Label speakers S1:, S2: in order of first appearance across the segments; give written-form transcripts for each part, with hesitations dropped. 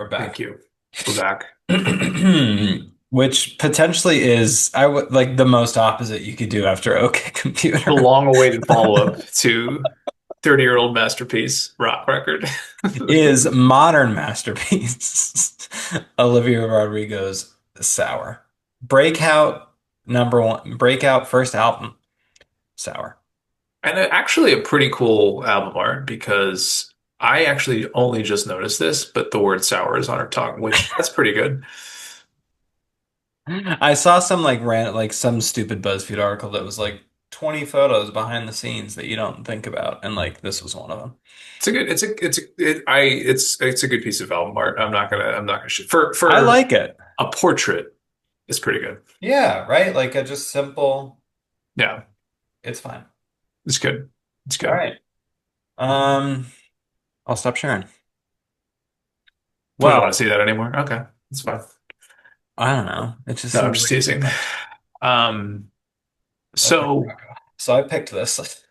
S1: we're
S2: Thank
S1: back.
S2: you. We're back.
S1: Which potentially is, I would like the most opposite you could do after OK
S2: The
S1: Computer
S2: long-awaited follow-up to 30-year-old masterpiece rock record.
S1: is modern masterpiece. Olivia Rodrigo's Sour. Breakout number one, breakout first album, Sour.
S2: And actually a pretty cool album art because I actually only just noticed this, but the word sour is on her tongue, which that's pretty good.
S1: I saw some like like some stupid BuzzFeed article that was like 20 photos behind the scenes that you don't think about, and like this was one of them.
S2: It's a good piece of album art. I'm not gonna shit. For
S1: I
S2: for
S1: like it.
S2: a portrait, it's pretty good.
S1: Yeah, right? Like a just simple,
S2: Yeah,
S1: it's fine.
S2: it's good. It's
S1: All
S2: good.
S1: right. Um, I'll stop sharing.
S2: Do we don't want
S1: Well,
S2: to see that anymore? Okay, that's fine.
S1: I don't know. It just
S2: No, I'm
S1: seems
S2: just
S1: like too
S2: teasing.
S1: much.
S2: Um,
S1: Okay,
S2: so
S1: Rocco. So I picked this.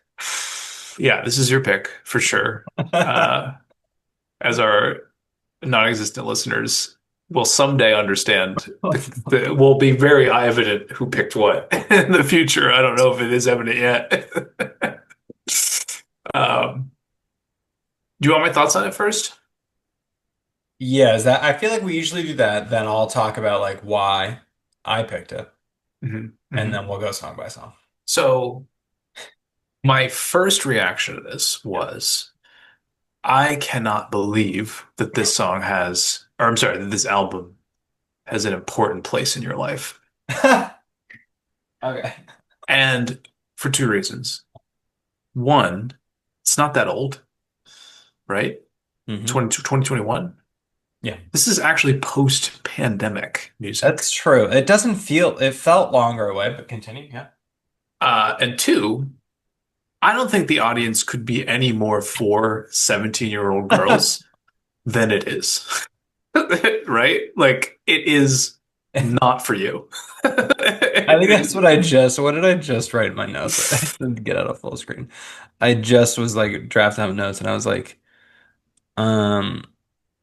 S2: yeah, this is your pick for sure. Uh, as our non-existent listeners will someday understand, will be very evident who picked what in the future. I don't know if it is evident yet. Do you want my thoughts on it first?
S1: Yeah, is that I feel like we usually do that, then I'll talk about like why I picked it,
S2: Hmm.
S1: and
S2: Hmm.
S1: then we'll go song by song.
S2: So my first reaction to this was, I cannot believe that this song has, or I'm sorry, that this album has an important place in your life.
S1: Okay.
S2: And for two reasons. One, it's not that old, right?
S1: Hmm.
S2: 2021.
S1: Yeah,
S2: This is actually post-pandemic
S1: that's
S2: music.
S1: true. It doesn't feel, it felt longer away, but continue. Yeah.
S2: And two, I don't think the audience could be any more for 17-year-old girls than it is. Right? Like, it is not for you.
S1: I think that's what I just, what did I just write in my notes? I didn't get out of full screen. I just was like drafting out notes and I was like, um,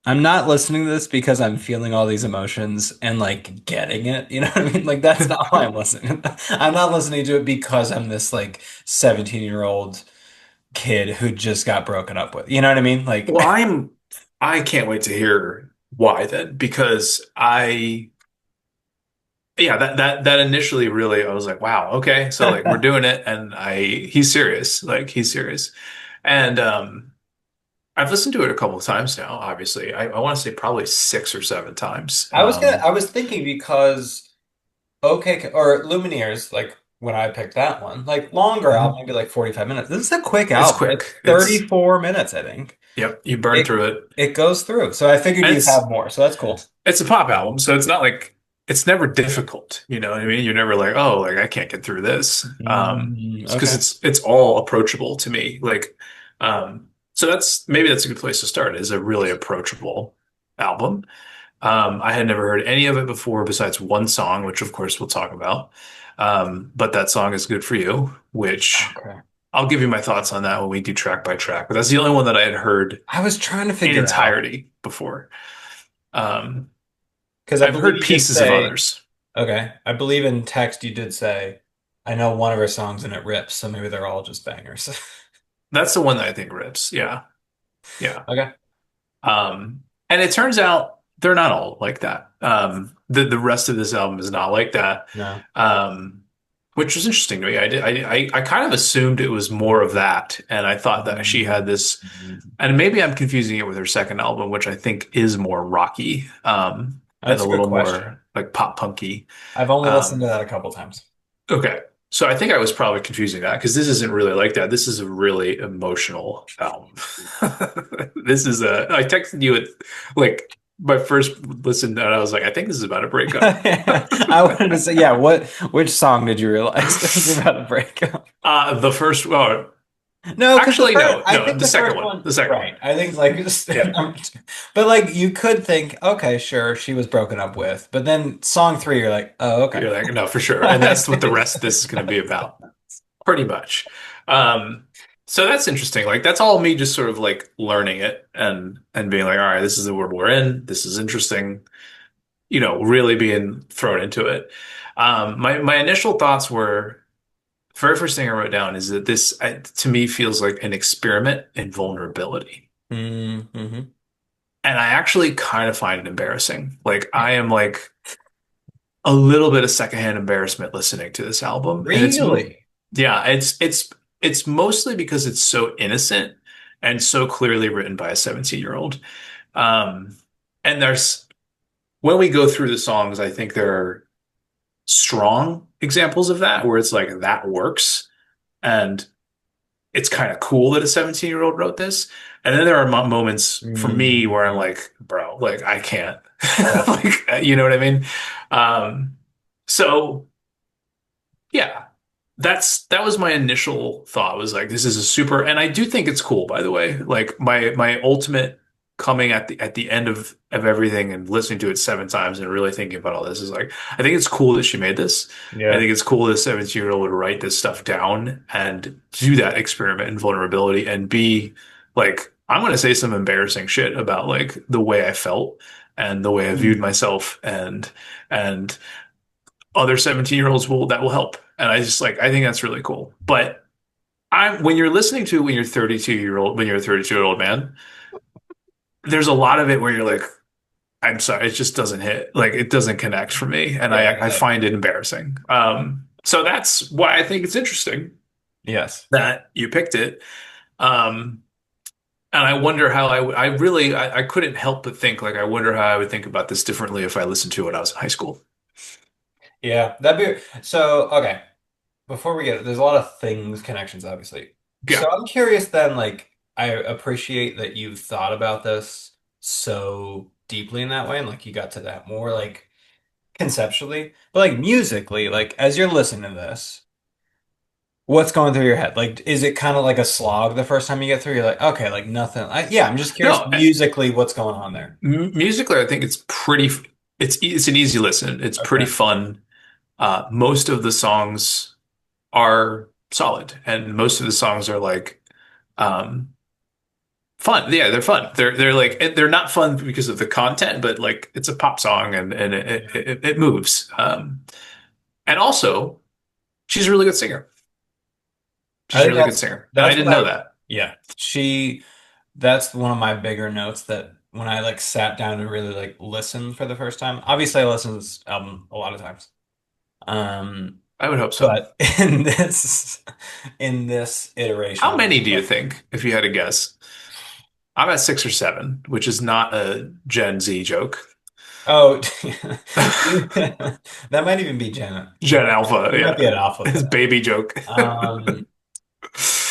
S1: I'm not listening to this because I'm feeling all these emotions and like getting it. You know what I mean? Like that's not why I'm listening. I'm not listening to it because I'm this like 17-year-old kid who just got broken up with. You know what I mean? Like
S2: Well, I can't wait to hear why then, because yeah, that initially really, I was like, wow, okay, so like we're doing it, and he's serious, like he's serious, and I've listened to it a couple of times now. Obviously, I want to say probably six or seven times.
S1: I was thinking because okay, or Lumineers, like when I picked that one, like longer album,
S2: Mhm.
S1: maybe like 45 minutes. This is a quick
S2: It's
S1: album. It's
S2: quick. It's
S1: 34 minutes, I think.
S2: Yep, you burn
S1: It
S2: through it,
S1: it goes through. So I figured
S2: and
S1: you'd
S2: it's
S1: have more. So that's cool.
S2: it's a pop album, so it's not like it's never difficult. You know what I mean? You're never like, oh, like I can't get through this. It's because
S1: Okay.
S2: it's all approachable to me. Like, so that's a good place to start. Is a really approachable album. I had never heard any of it before besides one song, which of course we'll talk about. But that song is Good For You, which
S1: Okay.
S2: I'll give you my thoughts on that when we do track by track. But that's the only one that I had heard
S1: I was trying to
S2: in
S1: figure out
S2: entirety before. Um,
S1: because I
S2: I've
S1: believe
S2: heard
S1: you did
S2: pieces of
S1: say,
S2: others.
S1: okay, I believe in text you did say, I know one of her songs and it rips, so maybe they're all just bangers.
S2: That's the one that I think rips. Yeah. Yeah.
S1: Okay.
S2: And it turns out they're not all like that. The rest of this album is not like that.
S1: No.
S2: Um, which was interesting to me. I kind of assumed it was more of that, and I thought that she had this, and maybe I'm confusing it with her second album, which I think is more rocky, and
S1: That's
S2: a
S1: a good
S2: little
S1: question.
S2: more like pop punky.
S1: I've only listened
S2: Um,
S1: to that a couple times.
S2: okay. So I think I was probably confusing that because this isn't really like that. This is a really emotional album. I texted you at like my first listen and I was like, I think this is about a breakup.
S1: I wanted to say, yeah, which song did you realize it was about a breakup?
S2: The first, oh,
S1: No, because
S2: actually, no,
S1: I
S2: no,
S1: think
S2: the
S1: the
S2: second
S1: first
S2: one,
S1: one,
S2: the second one.
S1: right. I think like,
S2: Yeah.
S1: but like you could think, okay, sure, she was broken up with, but then song three, you're like, oh, okay.
S2: You're like, no, for sure. And that's what the rest of this is going to be about, pretty much. Um, So that's interesting. Like that's all me just sort of like learning it and being like, all right, this is the world we're in. This is interesting. Really being thrown into it. My initial thoughts were very first thing I wrote down is that this to me feels like an experiment in vulnerability.
S1: Mm-hmm.
S2: And I actually kind of find it embarrassing. Like I am like a little bit of secondhand embarrassment listening to this album. And
S1: Really?
S2: yeah, it's mostly because it's so innocent and so clearly written by a 17-year-old. Um, and there's when we go through the songs, I think there are strong examples of that where it's like that works and it's kind of cool that a 17-year-old wrote this. And then there are moments for me where I'm
S1: Mm-hmm.
S2: like, bro, like I can't.
S1: Yeah.
S2: Like, you know what I mean? Um, so yeah, that was my initial thought was like this is a super and I do think it's cool by the way. Like my ultimate coming at the end of everything and listening to it 7 times and really thinking about all this is like I think it's cool that she made this. I
S1: Yeah.
S2: think it's cool that a 17-year-old would write this stuff down and do that experiment in vulnerability and be like I'm gonna say some embarrassing shit about like the way I felt and the way I viewed
S1: Mm.
S2: myself and other 17-year-olds will help. And I just like I think that's really cool. But I'm when you're listening to when you're a 32-year-old man, there's a lot of it where you're like, I'm sorry, it just doesn't hit. Like it doesn't connect for me. And
S1: Yeah,
S2: I
S1: yeah.
S2: find it embarrassing. So that's why I think it's interesting
S1: Yes.
S2: that you picked it. Um, and I wonder how I really I couldn't help but think like I wonder how I would think about this differently if I listened to it when I was in high school.
S1: Yeah, that'd be so okay. Before we get it, there's a lot of things, connections, obviously.
S2: Yeah.
S1: So I'm curious then, like, I appreciate that you've thought about this so deeply in that way, and like you got to that more like conceptually, but like musically, like as you're listening to this, what's going through your head? Like, is it kind of like a slog the first time you get through? You're like, okay, like nothing. Yeah, I'm just curious
S2: No,
S1: musically what's going on there.
S2: Musically, I think it's it's an easy listen. It's pretty
S1: Okay.
S2: fun. Most of the songs are solid, and most of the songs are like um, fun. Yeah, they're fun. They're like they're not fun because of the content, but like it's a pop song and it moves. And also, she's a really good singer.
S1: I
S2: She's a
S1: think
S2: really good singer, and I
S1: that's what
S2: didn't know
S1: I
S2: that.
S1: yeah. That's one of my bigger notes that when I like sat down to really like listen for the first time. Obviously I listened to this album a lot of times. Um
S2: I would hope so.
S1: but in this iteration
S2: How
S1: I was
S2: many do you
S1: like,
S2: think, if you had to guess? I'm at 6 or 7, which is not a Gen Z joke.
S1: oh that might even be Janet.
S2: Gen Alpha,
S1: You might be
S2: yeah.
S1: at alpha for
S2: It's
S1: that.
S2: baby joke.
S1: Um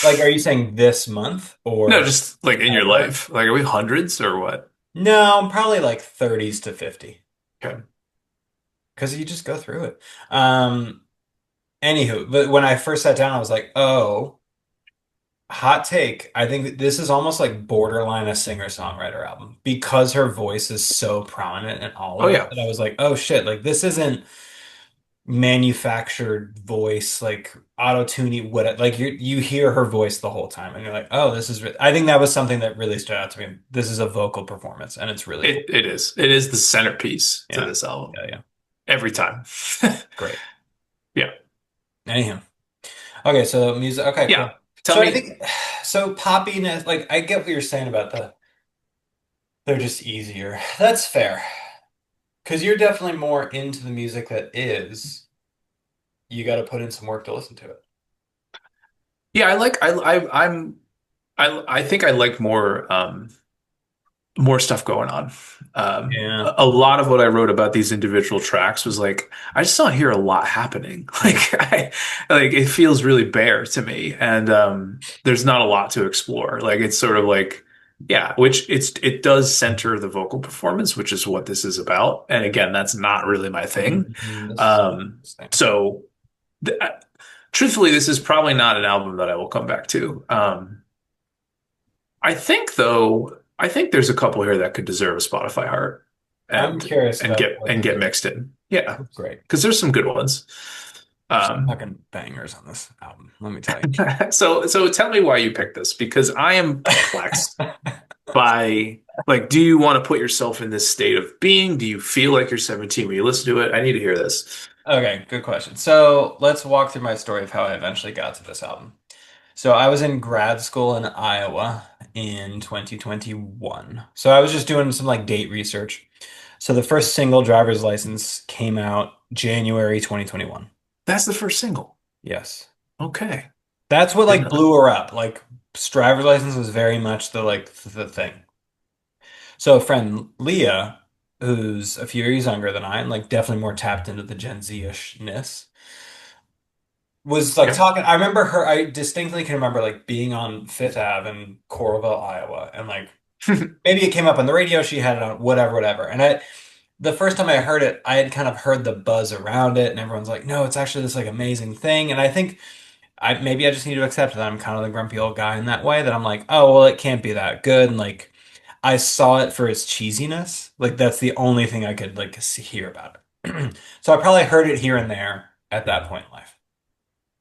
S1: like are you saying this month
S2: No,
S1: or
S2: just like in your
S1: ever?
S2: life. Like, are we hundreds or what?
S1: No, probably like 30s to 50
S2: Okay.
S1: because you just go through it. Anywho, but when I first sat down, I was like, oh, hot take. I think that this is almost like borderline a singer-songwriter album because her voice is so prominent in all
S2: Oh,
S1: of it
S2: yeah.
S1: that I was like, oh shit, like this isn't manufactured voice, like auto-tuning, what like you hear her voice the whole time and you're like, oh, this is I think that was something that really stood out to me. This is a vocal performance and it's really cool.
S2: It is. It is the centerpiece to
S1: Yeah.
S2: this album
S1: Yeah, yeah.
S2: every time.
S1: Great.
S2: Yeah.
S1: Anyhow. Okay, so music. Okay,
S2: Yeah.
S1: cool.
S2: Tell
S1: So I
S2: me.
S1: think so poppiness, like I get what you're saying about they're just easier. That's fair. Because you're definitely more into the music that is. You got to put in some work to listen to it.
S2: Yeah, I like I think I like more stuff going on.
S1: Yeah.
S2: A lot of what I wrote about these individual tracks was like, I just don't hear a lot happening.
S1: Mm.
S2: Like it feels really bare to me, and there's not a lot to explore. Like it's sort of like, yeah, which it does center the vocal performance, which is what this is about. And again, that's not really my thing.
S1: This is
S2: Um,
S1: interesting.
S2: so, th truthfully, this is probably not an album that I will come back to. I think though, I think there's a couple here that could deserve a Spotify heart
S1: I'm curious about what
S2: and
S1: these
S2: get
S1: are.
S2: mixed in. Yeah,
S1: Great.
S2: because there's some good ones. Um,
S1: Fucking bangers on this album, let me tell you.
S2: so tell me why you picked this because I am perplexed by like, do you want to put yourself in this state of being? Do you feel like you're 17 when you listen to it? I need to hear this.
S1: Okay, good question. So let's walk through my story of how I eventually got to this album. So I was in grad school in Iowa in 2021. So I was just doing some like date research. So the first single, Driver's License, came out January 2021.
S2: That's the first single.
S1: Yes.
S2: Okay.
S1: That's what
S2: Didn't
S1: like
S2: know that.
S1: blew her up. Like Driver's License was very much the thing. So a friend, Leah, who's a few years younger than I, and like definitely more tapped into the Gen Z-ishness, was like
S2: Okay.
S1: talking. I remember her. I distinctly can remember like being on Fifth Ave in Coralville, Iowa, and like maybe it came up on the radio. She had it on whatever, whatever. And the first time I heard it, I had kind of heard the buzz around it, and everyone's like, "No, it's actually this like amazing thing." And I think maybe I just need to accept that I'm kind of the grumpy old guy in that way. That I'm like, "Oh, well, it can't be that good." And like I saw it for its cheesiness. Like that's the only thing I could like hear about it. So I probably heard it here and there at that point in life.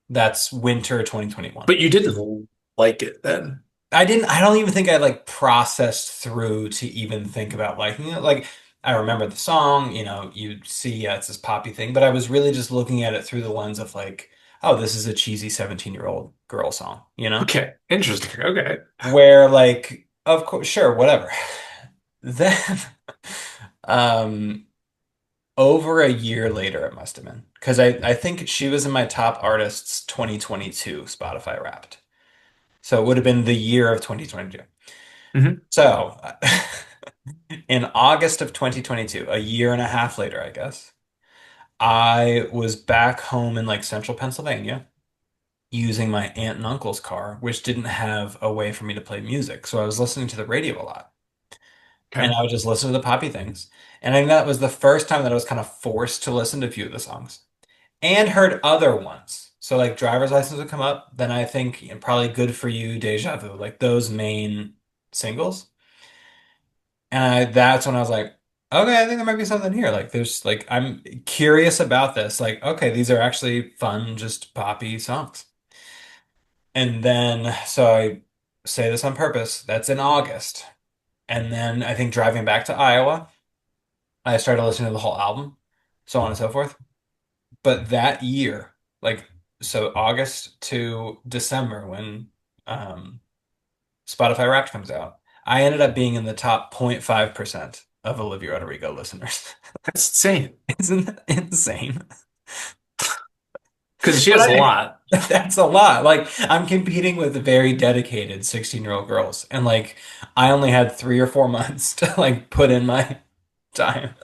S1: That's winter 2021.
S2: But you didn't like it then.
S1: I don't even think I like processed through to even think about liking it. Like I remember the song, you see, yeah, it's this poppy thing, but I was really just looking at it through the lens of like, oh, this is a cheesy 17-year-old girl song, you know?
S2: Okay. Interesting. Okay.
S1: Where like, of course, sure, whatever. Then, um, over a year later, it must have been because I think she was in my top artists 2022 Spotify Wrapped. So it would have been the year of 2022.
S2: Hmm.
S1: So in August of 2022, a year and a half later, I guess, I was back home in like central Pennsylvania using my aunt and uncle's car, which didn't have a way for me to play music. So I was listening to the radio a lot and
S2: Okay.
S1: I would just listen to the poppy things. And I think that was the first time that I was kind of forced to listen to a few of the songs and heard other ones. So like driver's license would come up, then I think probably Good for You, Deja Vu, like those main singles. And that's when I was like, okay, I think there might be something here. Like there's like I'm curious about this. Like, okay, these are actually fun, just poppy songs. And then so I say this on purpose. That's in August. And then I think driving back to Iowa, I started listening to the whole album, so on and so forth. But that year, like so August to December when um Spotify Wrapped comes out, I ended up being in the top 0.5% of Olivia Rodrigo listeners.
S2: That's insane.
S1: Isn't that insane?
S2: Because she
S1: But
S2: has a lot.
S1: that's a lot. Like I'm competing with very dedicated 16-year-old girls, and like I only had 3 or 4 months to like put in my time.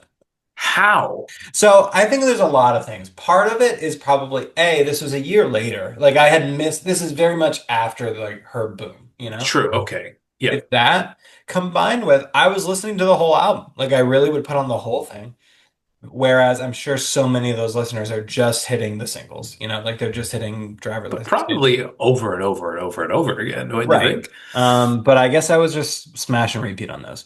S2: How?
S1: So I think there's a lot of things. Part of it is probably, A, this was a year later. Like I had missed, this is very much after like her boom, you know?
S2: True. Okay. Yeah.
S1: It's that combined with I was listening to the whole album. Like I really would put on the whole thing. Whereas I'm sure so many of those listeners are just hitting the singles, like they're just hitting driver's
S2: But
S1: license.
S2: probably over and over and over and over again, wouldn't you
S1: Right.
S2: think?
S1: But I guess I was just smash and repeat on those.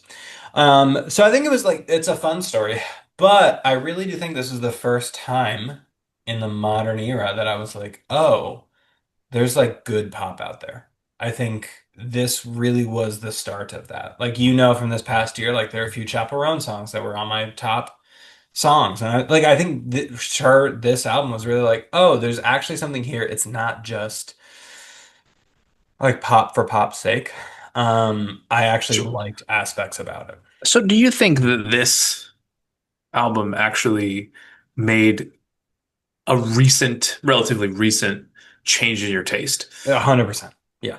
S1: So I think it was like it's a fun story, but I really do think this is the first time in the modern era that I was like, oh, there's like good pop out there. I think this really was the start of that. Like from this past year, like there are a few Chaperone songs that were on my top songs, and I think sure this album was really like, oh, there's actually something here. It's not just like pop for pop's sake. I actually
S2: So,
S1: liked aspects about it.
S2: so do you think that this album actually made a relatively recent change in your taste?
S1: 100%. Yeah,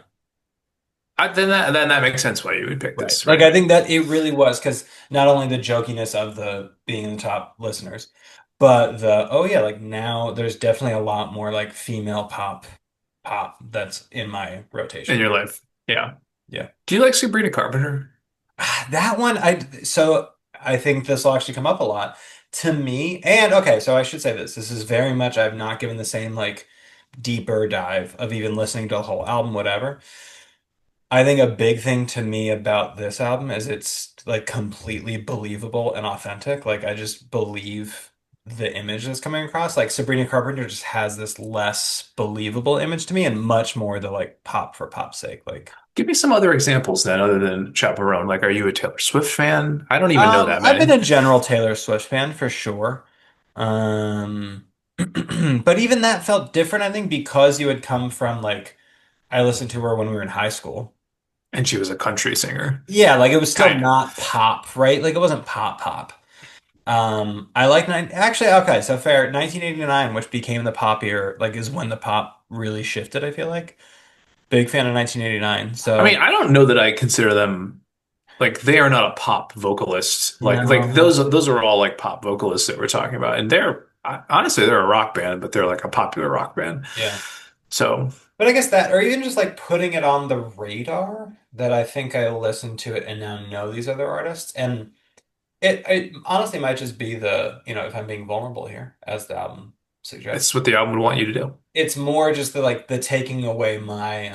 S2: Then that makes sense why you would pick
S1: right.
S2: this,
S1: Like I
S2: right?
S1: think that it really was because not only the jokiness of the being in the top listeners, but the oh yeah, like now there's definitely a lot more like female pop that's in my
S2: In
S1: rotation.
S2: your life. Yeah.
S1: Yeah.
S2: Do you like Sabrina Carpenter?
S1: That one I think this will actually come up a lot to me. And okay, so I should say this. This is very much I've not given the same like deeper dive of even listening to the whole album, whatever. I think a big thing to me about this album is it's like completely believable and authentic. Like I just believe the image that's coming across. Like Sabrina Carpenter just has this less believable image to me and much more the like pop for pop's sake. Like
S2: Give me some other examples then, other than Chaperone. Like, are you a Taylor Swift fan? I don't even know that
S1: I've been
S2: many.
S1: a general Taylor Swift fan for sure. Um, but even that felt different, I think, because you had come from like I listened to her when we were in high school.
S2: And she was a country singer,
S1: Yeah, like it was still
S2: kind of.
S1: not pop, right? Like it wasn't pop pop. I like actually okay, so fair. 1989, which became the pop year, like is when the pop really shifted, I feel like. Big fan of 1989.
S2: I mean,
S1: So
S2: I don't know that I consider them like they are not a pop vocalist. Like
S1: no.
S2: those are all like pop vocalists that we're talking about, and honestly they're a rock band, but they're like a popular rock band.
S1: Yeah.
S2: So
S1: But I guess that, or even just like putting it on the radar, that I think I listened to it and now know these other artists. And it honestly might just be the, if I'm being vulnerable here, as the album
S2: it's
S1: suggests.
S2: what the album would want you to do.
S1: It's more just the like the taking away my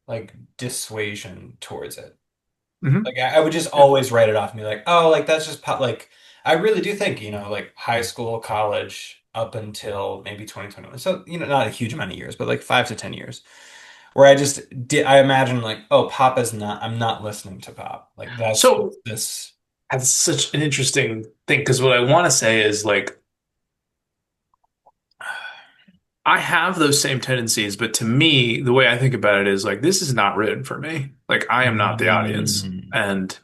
S1: like dissuasion towards it.
S2: Hmm.
S1: Like I would just
S2: Yeah.
S1: always write it off and be like, oh, like that's just pop. Like I really do think, like high school, college, up until maybe 2021. So, not a huge amount of years, but like 5 to 10 years, where I just did. I imagine like, oh, pop is not. I'm not listening to pop. Like that's
S2: So
S1: just this.
S2: that's such an interesting thing because what I want to say is like I have those same tendencies, but to me, the way I think about it is like this is not written for me. Like I am not the audience,
S1: Mm,
S2: and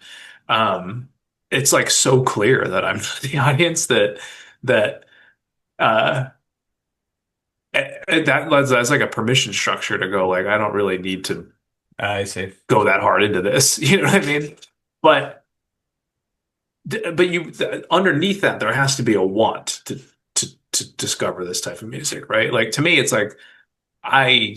S2: um, it's like so clear that I'm not the audience that uh that's like a permission structure to go like I don't really need to
S1: I see.
S2: go that hard into this. You know what I mean? But but underneath that there has to be a want to discover this type of music, right? Like to me, it's like I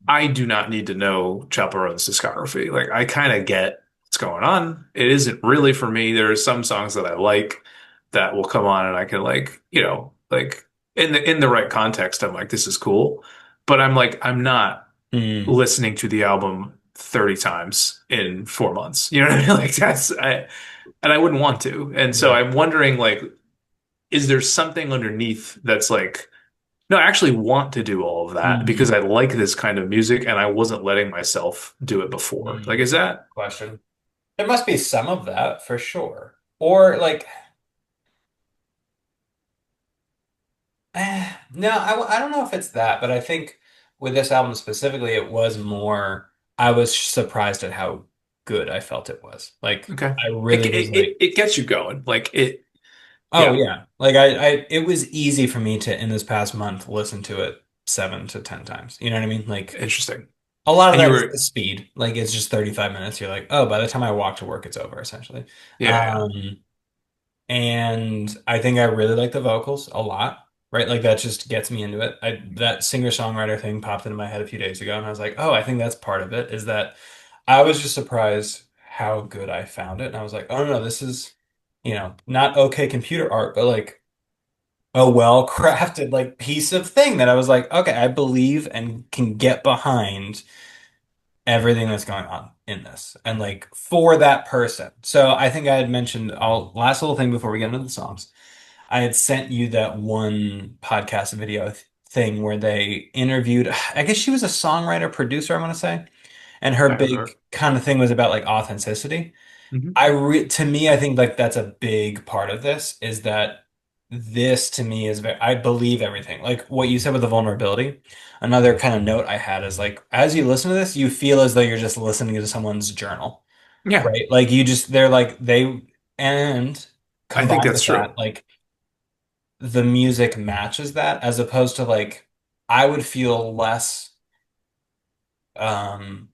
S2: I do not need to know Chaperone's discography. Like I kind of get what's going on. It isn't really for me. There are some songs that I like that will come on and I can like, like in the right context, I'm like, this is cool. But I'm like, I'm not
S1: Mm,
S2: listening to the album 30 times in 4 months. You know what I mean? Like and I wouldn't want to. And so
S1: yeah.
S2: I'm wondering like, is there something underneath that's like, no, I actually want to do all of that because
S1: Mm,
S2: I like this kind of music and I wasn't letting myself do it before. Like,
S1: mm.
S2: is that
S1: Question. There must be some of that for sure. Or like, no, I don't know if it's that, but I think with this album specifically, it was more, I was surprised at how good I felt it was. Like,
S2: okay?
S1: I really was like,
S2: It gets you going. Like it,
S1: oh
S2: yeah,
S1: yeah. Like it was easy for me to, in this past month, listen to it 7 to 10 times. You know what I mean? Like,
S2: interesting.
S1: a lot of
S2: And you
S1: that is the
S2: were,
S1: speed. Like, it's just 35 minutes. You're like, oh, by the time I walk to work, it's over, essentially.
S2: yeah, yeah.
S1: Um, And I think I really like the vocals a lot, right? Like that just gets me into it. That singer-songwriter thing popped into my head a few days ago, and I was like, oh, I think that's part of it, is that I was just surprised how good I found it. And I was like, oh no, this is, not okay computer art, but like a well-crafted like piece of thing that I was like, okay, I believe and can get behind everything that's going on in this and like for that person. So I think I had mentioned I'll last little thing before we get into the songs. I had sent you that one podcast video thing where they interviewed, I guess she was a songwriter producer, I want to say, and her
S2: I heard her.
S1: big kind of thing was about like authenticity.
S2: Hmm.
S1: To me, I think like that's a big part of this is that this to me is very, I believe everything. Like what you said with the vulnerability. Another kind of note I had is like, as you listen to this, you feel as though you're just listening to someone's journal,
S2: Yeah,
S1: right? Like they're like, and
S2: I think
S1: combined
S2: that's
S1: with
S2: true.
S1: that, like the music matches that as opposed to like, I would feel less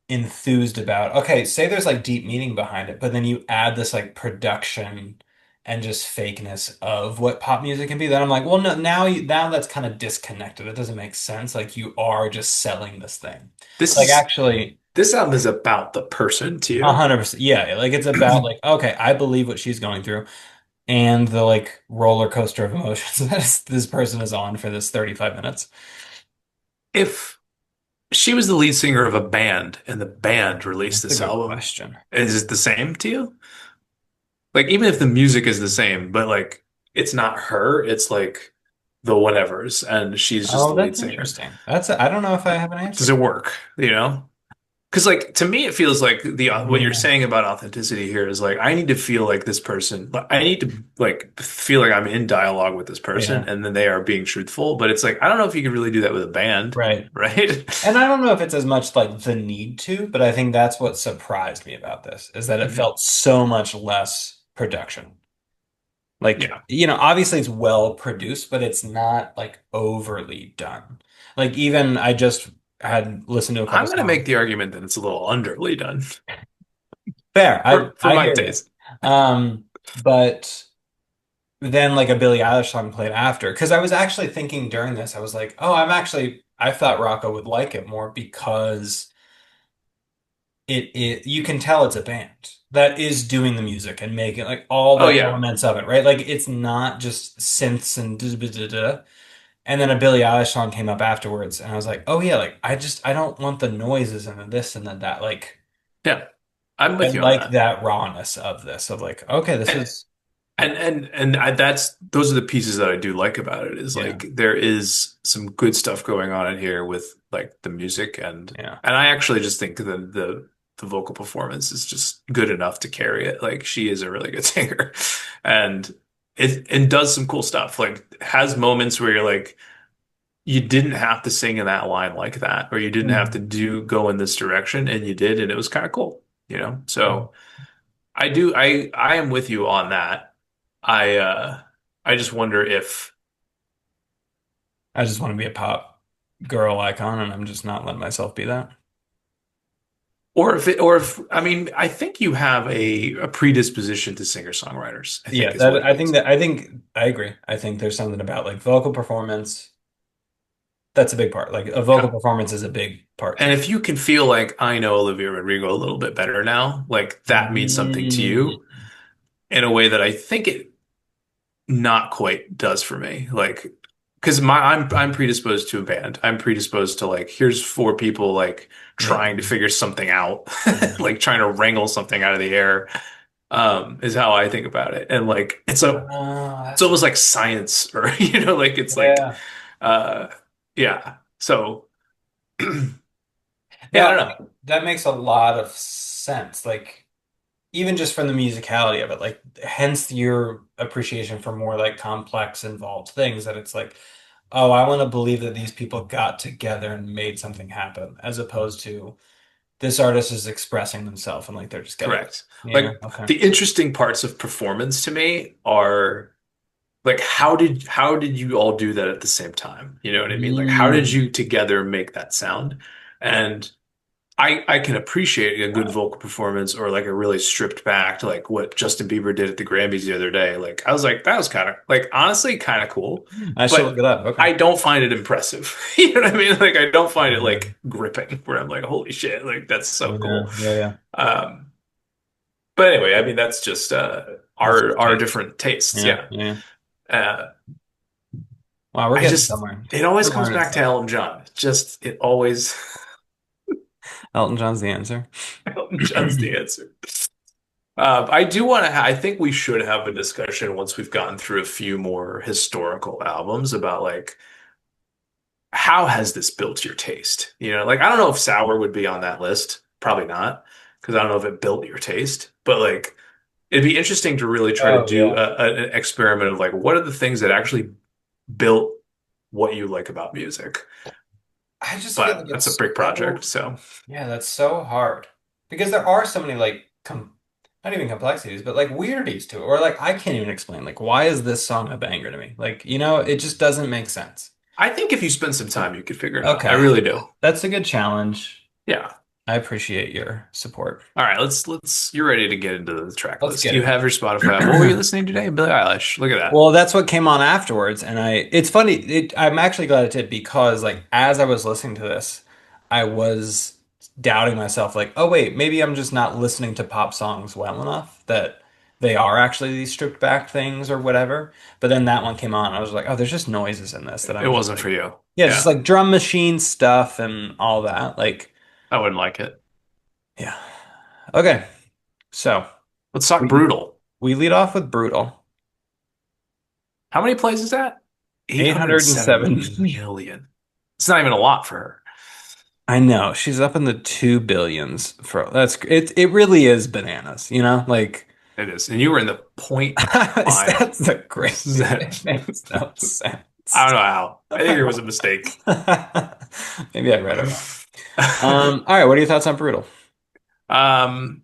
S1: enthused about okay, say there's like deep meaning behind it, but then you add this like production and just fakeness of what pop music can be, then I'm like, well no, now that's kind of disconnected. It doesn't make sense. Like you are just selling this thing.
S2: This
S1: Like
S2: is
S1: actually
S2: this album is about the person to you.
S1: 100%, yeah, like it's about like okay, I believe what she's going through and the like roller coaster of emotions that this person is on for this 35 minutes.
S2: If she was the lead singer of a band and the band released
S1: That's a
S2: this
S1: good
S2: album,
S1: question.
S2: is it the same to you? Like even if the music is the same, but like it's not her, it's like the whatevers, and she's just
S1: Oh,
S2: the lead
S1: that's
S2: singer.
S1: interesting. I don't know if I have an
S2: Does
S1: answer.
S2: it work? You know? Because like to me, it feels like the what you're
S1: Yeah.
S2: saying about authenticity here is like I need to feel like this person. I need to like feel like I'm in dialogue with this person,
S1: Yeah.
S2: and then they are being truthful. But it's like I don't know if you can really do that with a band,
S1: Right.
S2: right?
S1: And I don't know if it's as much like the need to, but I think that's what surprised me about this is that it
S2: Mhm.
S1: felt so much less production. Like,
S2: Yeah,
S1: obviously it's well produced, but it's not like overly done. Like even I just had listened to a couple
S2: I'm gonna
S1: songs.
S2: make the argument that it's a little underly done
S1: Fair.
S2: for
S1: I
S2: my
S1: hear you.
S2: taste.
S1: But then like a Billie Eilish song played after because I was actually thinking during this, I was like, oh, I thought Rocco would like it more because it you can tell it's a band that is doing the music and making like all
S2: Oh
S1: the
S2: yeah,
S1: elements of it, right? Like it's not just synths and da. And then a Billie Eilish song came up afterwards, and I was like, oh yeah, like I don't want the noises and the this and the that. Like
S2: yeah, I'm
S1: I
S2: with you on
S1: like
S2: that.
S1: that rawness of this, of like, okay, this
S2: And
S1: is
S2: and
S1: yeah,
S2: that's those are the pieces that I do like about it is
S1: yeah,
S2: like there is some good stuff going on in here with like the music
S1: yeah.
S2: and I actually just think the vocal performance is just good enough to carry it. Like she is a really good singer and it and does some cool stuff. Like has moments where you're like you didn't have to sing in that line like that or you didn't have to
S1: Mhm.
S2: do go in this direction and you did and it was kind of cool, you know?
S1: Yeah.
S2: So I am with you on that. I just wonder if
S1: I just want to be a pop girl icon, and I'm just not letting myself be that.
S2: or if I mean I think you have a predisposition to singer-songwriters, I
S1: Yeah,
S2: think is what it is.
S1: I think I agree. I think there's something about like vocal performance. That's a big part. Like a vocal
S2: Okay.
S1: performance is a big part to
S2: And
S1: me.
S2: if you can feel like I know Olivia Rodrigo a little bit better now, like that means something to
S1: Mm,
S2: you in a way that I think it not quite does for me. Like, because I'm predisposed to a band. I'm predisposed to like, here's four people like trying to
S1: making.
S2: figure something out,
S1: Mhm.
S2: like trying to wrangle something out of the air, is how I think about it. And like,
S1: Oh,
S2: it's
S1: that's
S2: almost like science, or like it's like,
S1: yeah.
S2: uh, yeah. So, yeah,
S1: No,
S2: I don't know.
S1: that makes a lot of sense. Like even just from the musicality of it, like hence your appreciation for more like complex, involved things that it's like, oh, I want to believe that these people got together and made something happen, as opposed to this artist is expressing themselves and like they're just getting,
S2: Correct.
S1: yeah,
S2: Like
S1: okay.
S2: the interesting parts of performance to me are like how did you all do that at the same time? You know what I mean? Like how did
S1: Mm,
S2: you together make that sound? And I can appreciate a good
S1: wow.
S2: vocal performance or like a really stripped back to like what Justin Bieber did at the Grammys the other day. Like I was like that was kind of like honestly kind of cool,
S1: I should look
S2: but
S1: it up. Okay.
S2: I don't find it impressive. You know what I mean? Like I don't find it
S1: Yeah,
S2: like gripping where I'm like holy shit, like that's so
S1: yeah,
S2: cool.
S1: yeah, yeah.
S2: Um but anyway, I mean that's just
S1: That's just
S2: our
S1: taste.
S2: different tastes,
S1: Yeah,
S2: yeah.
S1: yeah.
S2: Uh
S1: Wow, we're
S2: I
S1: getting
S2: just
S1: somewhere.
S2: it always
S1: We're
S2: comes
S1: learning
S2: back to
S1: stuff.
S2: Elton John. Just it always
S1: Elton John's the answer.
S2: Elton John's the answer. I do want to. I think we should have a discussion once we've gotten through a few more historical albums about like how has this built your taste? You know, like I don't know if Sour would be on that list. Probably not, because I don't know if it built your taste. But like, it'd be interesting to really try to
S1: Oh
S2: do
S1: yeah.
S2: an experiment of like what are the things that actually built what you like about music.
S1: I just feel like
S2: But that's a
S1: it's
S2: big project,
S1: so
S2: so
S1: yeah, that's so hard because there are so many like not even complexities, but like weirdities to it, or like I can't even explain like why is this song a banger to me? Like it just doesn't make sense.
S2: I think if you spend some time, you could figure it out. I
S1: Okay,
S2: really do.
S1: that's a good challenge.
S2: Yeah.
S1: I appreciate your support.
S2: All right, let's you're ready to get into the track
S1: Let's
S2: list.
S1: get
S2: You
S1: it.
S2: have your Spotify. What were you listening to today? Billie Eilish. Look at that.
S1: Well, that's what came on afterwards, and it's funny. I'm actually glad it did because, like, as I was listening to this, I was doubting myself, like, oh wait, maybe I'm just not listening to pop songs well enough that they are actually these stripped back things or whatever. But then that one came on, I was like, oh, there's just noises in this that
S2: It
S1: I'm just
S2: wasn't for
S1: like,
S2: you.
S1: yeah, it's just
S2: Yeah,
S1: like drum machine stuff and all that. Like,
S2: I wouldn't like it.
S1: yeah. Okay, so
S2: Let's talk
S1: we
S2: brutal.
S1: we lead off with brutal.
S2: How many plays is that? 807
S1: 807.
S2: million. It's not even a lot for her.
S1: I know. She's up in the 2 billions for that's it. It really is bananas, you know? Like
S2: It is. And you were in the point five.
S1: that's the crazy. It
S2: I
S1: makes no sense.
S2: don't know how. I think it was a mistake.
S1: Maybe I read it wrong. All right, what are your thoughts on Brutal?
S2: Um,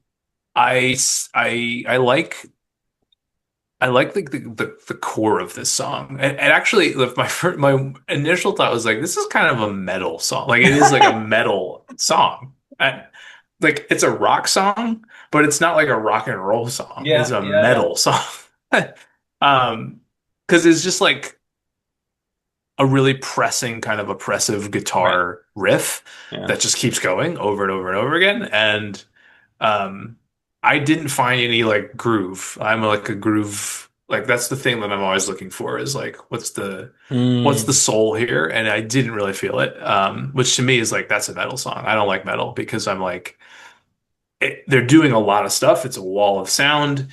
S2: I like the core of this song. And actually, my initial thought was like, this is kind of a metal song. Like it is like a metal song. Like it's a rock song, but it's not like a rock and roll song. It's
S1: Yeah,
S2: a
S1: yeah, yeah.
S2: metal song. Um, because it's just like a really pressing, kind of oppressive
S1: Right.
S2: guitar riff
S1: Yeah.
S2: that just keeps going over and over and over again. And um, I didn't find any like groove. I'm like a groove, like that's the thing that I'm always looking for is like what's the
S1: Mm,
S2: soul here? And I didn't really feel it. Which to me is like that's a metal song. I don't like metal because I'm like they're doing a lot of stuff. It's a wall of sound.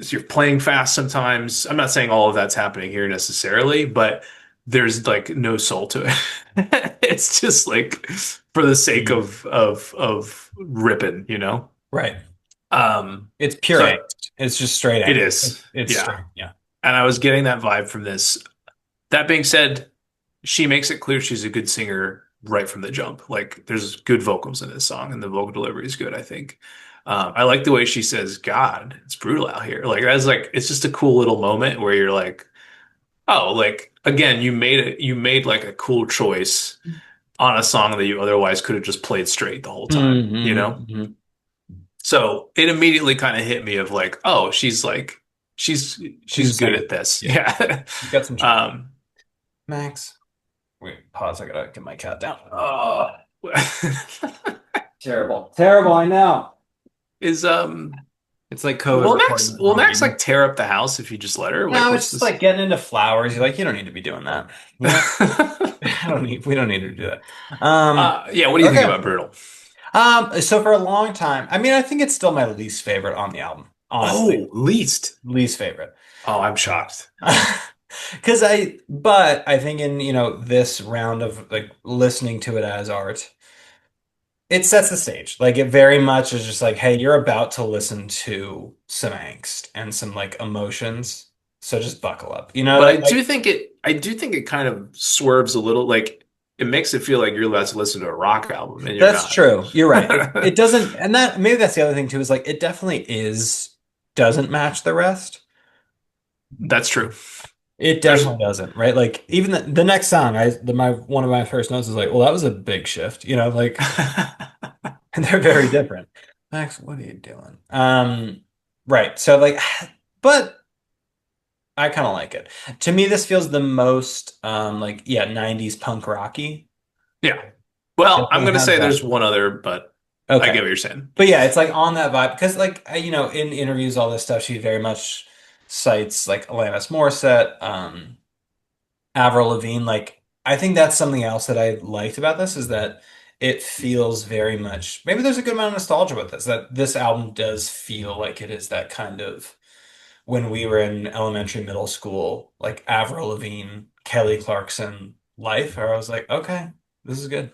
S2: So you're playing fast sometimes. I'm not saying all of that's happening here necessarily, but there's like no soul to it. It's just like for the sake
S1: mm.
S2: of ripping, you know?
S1: Right.
S2: Um,
S1: It's pure
S2: so
S1: angst. It's just straight
S2: it
S1: angst.
S2: is.
S1: It's
S2: Yeah.
S1: straight. Yeah.
S2: And I was getting that vibe from this. That being said, she makes it clear she's a good singer right from the jump. Like there's good vocals in this song and the vocal delivery is good, I think. I like the way she says, God, it's brutal out here. Like that's like it's just a cool little moment where you're like, oh, like again, you made like a cool choice on a song that you otherwise could have just played straight the whole time, you
S1: Mm-hmm,
S2: know?
S1: hmm.
S2: So it immediately kind of hit me of like, oh, she's like she's
S1: She's a
S2: she's good
S1: singer.
S2: at this.
S1: Yeah.
S2: Yeah.
S1: You got some charm.
S2: Um
S1: Max. Wait, pause. I gotta get my cat down. Oh, terrible. Terrible, I know.
S2: is
S1: It's like COVID recording at
S2: will
S1: home,
S2: Max
S1: you know?
S2: like tear up the house if you just let her? Like
S1: No,
S2: what's
S1: it's just
S2: this?
S1: like getting into flowers. You're like, you don't need to be doing that. You know? We don't need to do that.
S2: Yeah, what do you think
S1: Okay.
S2: about Brutal?
S1: So for a long time, I mean, I think it's still my least favorite on the album, honestly.
S2: Oh, least.
S1: Least favorite.
S2: Oh, I'm shocked.
S1: But I think in, this round of like listening to it as art, it sets the stage. Like it very much is just like, hey, you're about to listen to some angst and some like emotions. So just buckle up.
S2: But
S1: Like
S2: I do think it kind of swerves a little, like it makes it feel like you're about to listen to a rock album and you're
S1: that's
S2: not.
S1: true. You're right. It doesn't, and that maybe that's the other thing too, is like it definitely doesn't match the rest.
S2: That's true.
S1: It
S2: There's
S1: definitely doesn't, right? Like even the next song, my one of my first notes is like, well, that was a big shift, like, and they're very different. Max, what are you doing? Right. So like, but I kind of like it. To me, this feels the most like yeah, 90s punk rocky.
S2: Yeah.
S1: It
S2: Well, I'm
S1: definitely
S2: gonna
S1: has
S2: say
S1: that.
S2: there's one other, but I
S1: Okay.
S2: get what you're saying.
S1: But yeah, it's like on that vibe because like in interviews, all this stuff, she very much cites like Alanis Morissette, Avril Lavigne. Like I think that's something else that I liked about this is that it feels very much maybe there's a good amount of nostalgia with this, that this album does feel like it is that kind of when we were in elementary, middle school, like Avril Lavigne, Kelly Clarkson life, where I was like, okay, this is good.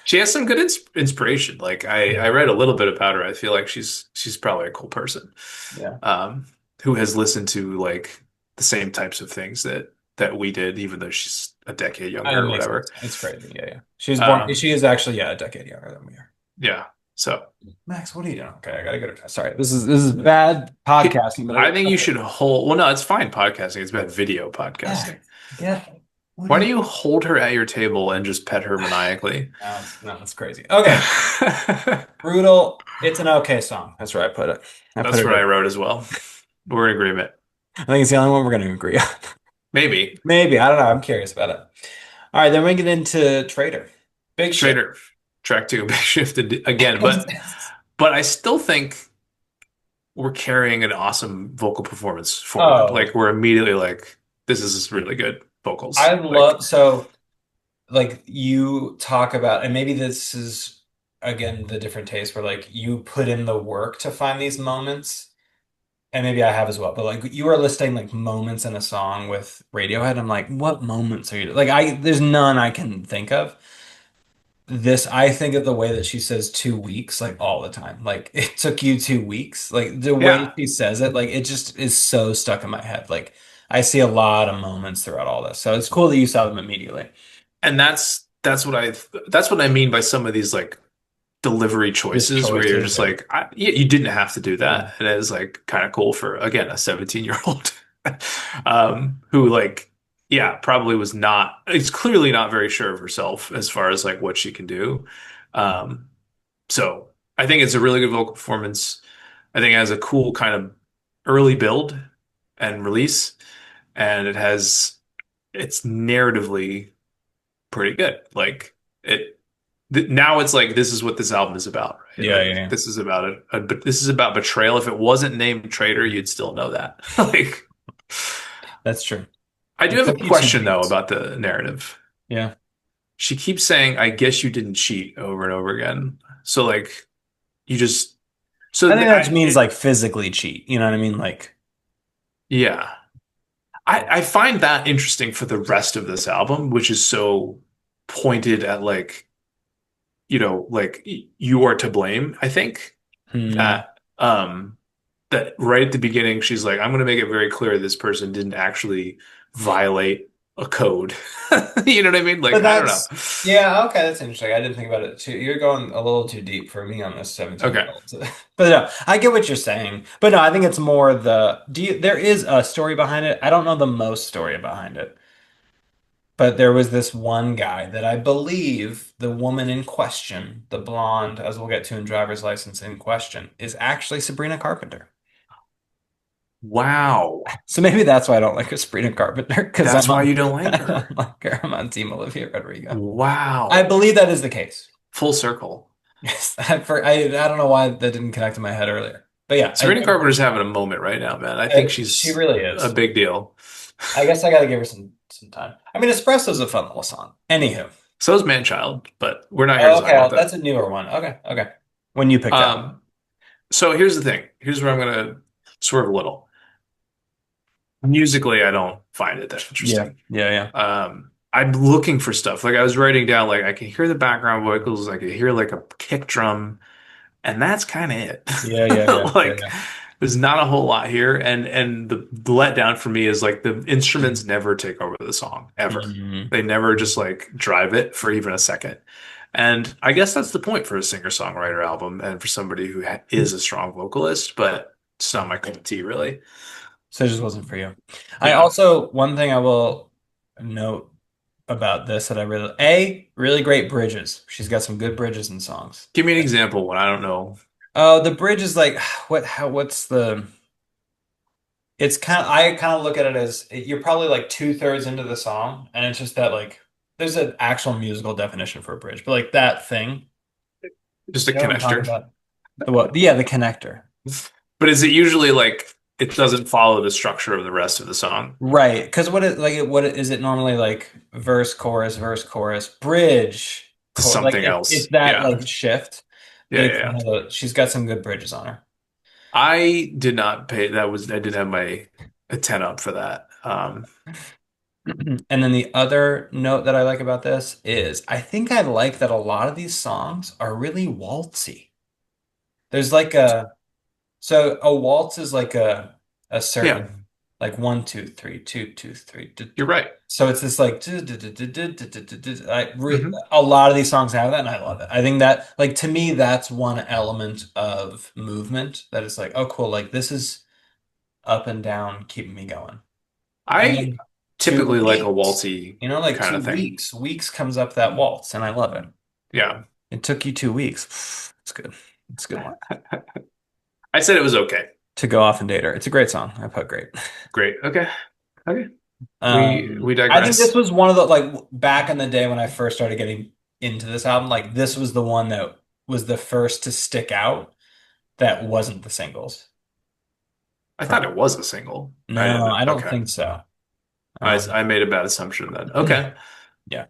S2: She has some good inspiration. Like I
S1: Yeah.
S2: read a little bit about her. I feel like she's probably a cool person,
S1: Yeah.
S2: um, who has listened to like the same types of things that we did, even though she's a decade
S1: It
S2: younger or
S1: makes
S2: whatever.
S1: sense. It's crazy. Yeah, yeah. She was born,
S2: Um,
S1: she is actually, yeah, a decade younger than we are.
S2: yeah. So
S1: Max, what are you doing? Okay, I gotta go to, sorry. This is bad podcasting, but
S2: I think you
S1: okay.
S2: should hold. Well, no, it's fine podcasting. It's bad video
S1: Yeah,
S2: podcasting.
S1: yeah. What are
S2: Why
S1: you?
S2: don't you hold her at your table and just pet her maniacally?
S1: No, it's crazy. Okay, brutal. It's an okay song. That's where I put it. I put
S2: That's
S1: it
S2: what I
S1: in.
S2: wrote as well. We're in agreement.
S1: I think it's the only one we're gonna agree on.
S2: Maybe.
S1: Maybe. I don't know. I'm curious about it. All right, then we get into Trader. Big shit.
S2: Straighter. Track two, big shifted again, but I still think we're carrying an awesome vocal performance forward.
S1: Oh,
S2: Like we're immediately like, this is really good
S1: I
S2: vocals. Like
S1: love so like you talk about, and maybe this is again the different taste where like you put in the work to find these moments. and maybe I have as well, but like you were listing like moments in a song with Radiohead. I'm like, what moments are you like? There's none I can think of. This, I think of the way that she says 2 weeks like all the time. Like it took you 2 weeks. Like the way
S2: Yeah.
S1: she says it, like it just is so stuck in my head. Like I see a lot of moments throughout all this. So it's cool that you saw them immediately.
S2: And that's what I mean by some of these like delivery
S1: Just
S2: choices where you're
S1: choices
S2: just
S1: or
S2: like, yeah, you didn't have to do
S1: yeah.
S2: that. And it's like kind of cool for, again, a 17-year-old who like, yeah, probably was not, it's clearly not very sure of herself as far as like what she can do. Um, so I think it's a really good vocal performance. I think it has a cool kind of early build and release, and it's narratively pretty good. Like it now it's like this is what this album is about, right?
S1: Yeah, yeah,
S2: Like
S1: yeah.
S2: this is about but this is about betrayal. If it wasn't named Traitor, you'd still know that. Like
S1: That's true.
S2: I do
S1: It
S2: have a
S1: took you two
S2: question though
S1: weeks.
S2: about the narrative.
S1: Yeah.
S2: She keeps saying, "I guess you didn't cheat" over and over again. So like you just
S1: I
S2: so
S1: think
S2: the,
S1: that means like physically cheat. You know what I mean? Like,
S2: yeah. I find that interesting for the rest of this album, which is so pointed at like, like you are to blame, I think.
S1: hmm.
S2: That that right at the beginning she's like, I'm going to make it very clear this person didn't actually violate a code. You know what I mean? Like
S1: But
S2: I don't know.
S1: that's yeah, okay, that's interesting. I didn't think about it too. You're going a little too deep for me on this
S2: Okay.
S1: 17-year-old. But no, I get what you're saying. But no, I think it's more there is a story behind it. I don't know the most story behind it. But there was this one guy that I believe the woman in question, the blonde, as we'll get to in driver's license in question, is actually Sabrina Carpenter.
S2: Wow.
S1: So maybe that's why I don't like Sabrina Carpenter, because
S2: That's
S1: I'm
S2: why
S1: on
S2: you don't like
S1: I
S2: her.
S1: don't like her. I'm on Team Olivia Rodrigo. I
S2: Wow.
S1: believe that is the case.
S2: Full circle.
S1: Yes, I don't know why that didn't connect in my head earlier. But yeah,
S2: Sabrina Carpenter's having a moment right now, man. I think
S1: she
S2: she's
S1: really
S2: a
S1: is.
S2: big deal.
S1: I guess I got to give her some time. I mean, Espresso's a fun little song. Anywho,
S2: So is Manchild, but we're not here to
S1: oh,
S2: talk
S1: okay,
S2: about
S1: that's
S2: that.
S1: a newer one. Okay, okay. When you picked that,
S2: Um, so here's the thing. Here's where I'm gonna swerve a little. Musically, I don't find it that
S1: yeah,
S2: interesting.
S1: yeah, yeah,
S2: I'm looking for stuff. Like I was writing down, like I can hear the background vocals, I can hear like a kick drum, and that's kind of it.
S1: yeah, yeah, yeah, yeah,
S2: Like
S1: yeah.
S2: there's not a whole lot here, and the letdown for me is like the instruments never take over the song ever.
S1: Mhm.
S2: They never just like drive it for even a second. And I guess that's the point for a singer-songwriter album and for somebody who is a strong vocalist, but it's not my cup of tea, really.
S1: So it just wasn't for you. I
S2: Yeah.
S1: also one thing I will note about this that I really great bridges. She's got some good bridges and songs.
S2: Give me an example when I don't know.
S1: Oh, the bridge is like what's the it's kind of I kind of look at it as you're probably like 2/3 into the song, and it's just that like there's an actual musical definition for a bridge, but like that thing,
S2: Just a
S1: you know what I'm talking
S2: connector.
S1: about? The what? Yeah, the connector.
S2: But is it usually like it doesn't follow the structure of the rest of the song?
S1: Right, because is it normally like verse, chorus, bridge,
S2: To
S1: like
S2: something
S1: it's
S2: else.
S1: that
S2: Yeah.
S1: like shift.
S2: Yeah, yeah,
S1: It's
S2: yeah.
S1: she's got some good bridges on her.
S2: I did not pay I didn't have my a 10 up for that.
S1: And then the other note that I like about this is I think I like that a lot of these songs are really waltzy. There's like a waltz is like a
S2: Yeah,
S1: certain like 1 2 3 2 2 3.
S2: you're right.
S1: So it's this like
S2: Hmm.
S1: a lot of these songs have that, and I love it. I think that like to me that's one element of movement that is like, oh cool, like this is up and down, keeping me going. And
S2: I
S1: then two
S2: typically like a
S1: weeks,
S2: waltzy
S1: like
S2: kind
S1: two
S2: of thing.
S1: weeks comes up that waltz, and I love it.
S2: Yeah.
S1: It took you 2 weeks. It's good. It's a good one
S2: I said it was okay.
S1: to go off and date her. It's a great song. I put great.
S2: Great. Okay. Okay. We
S1: I think this
S2: digress.
S1: was one of the like back in the day when I first started getting into this album, like this was the one that was the first to stick out that wasn't the singles
S2: I
S1: for
S2: thought
S1: me.
S2: it was a single. I
S1: No,
S2: didn't.
S1: I don't
S2: Okay.
S1: think so.
S2: I,
S1: Um,
S2: I made a bad assumption then. Okay.
S1: yeah,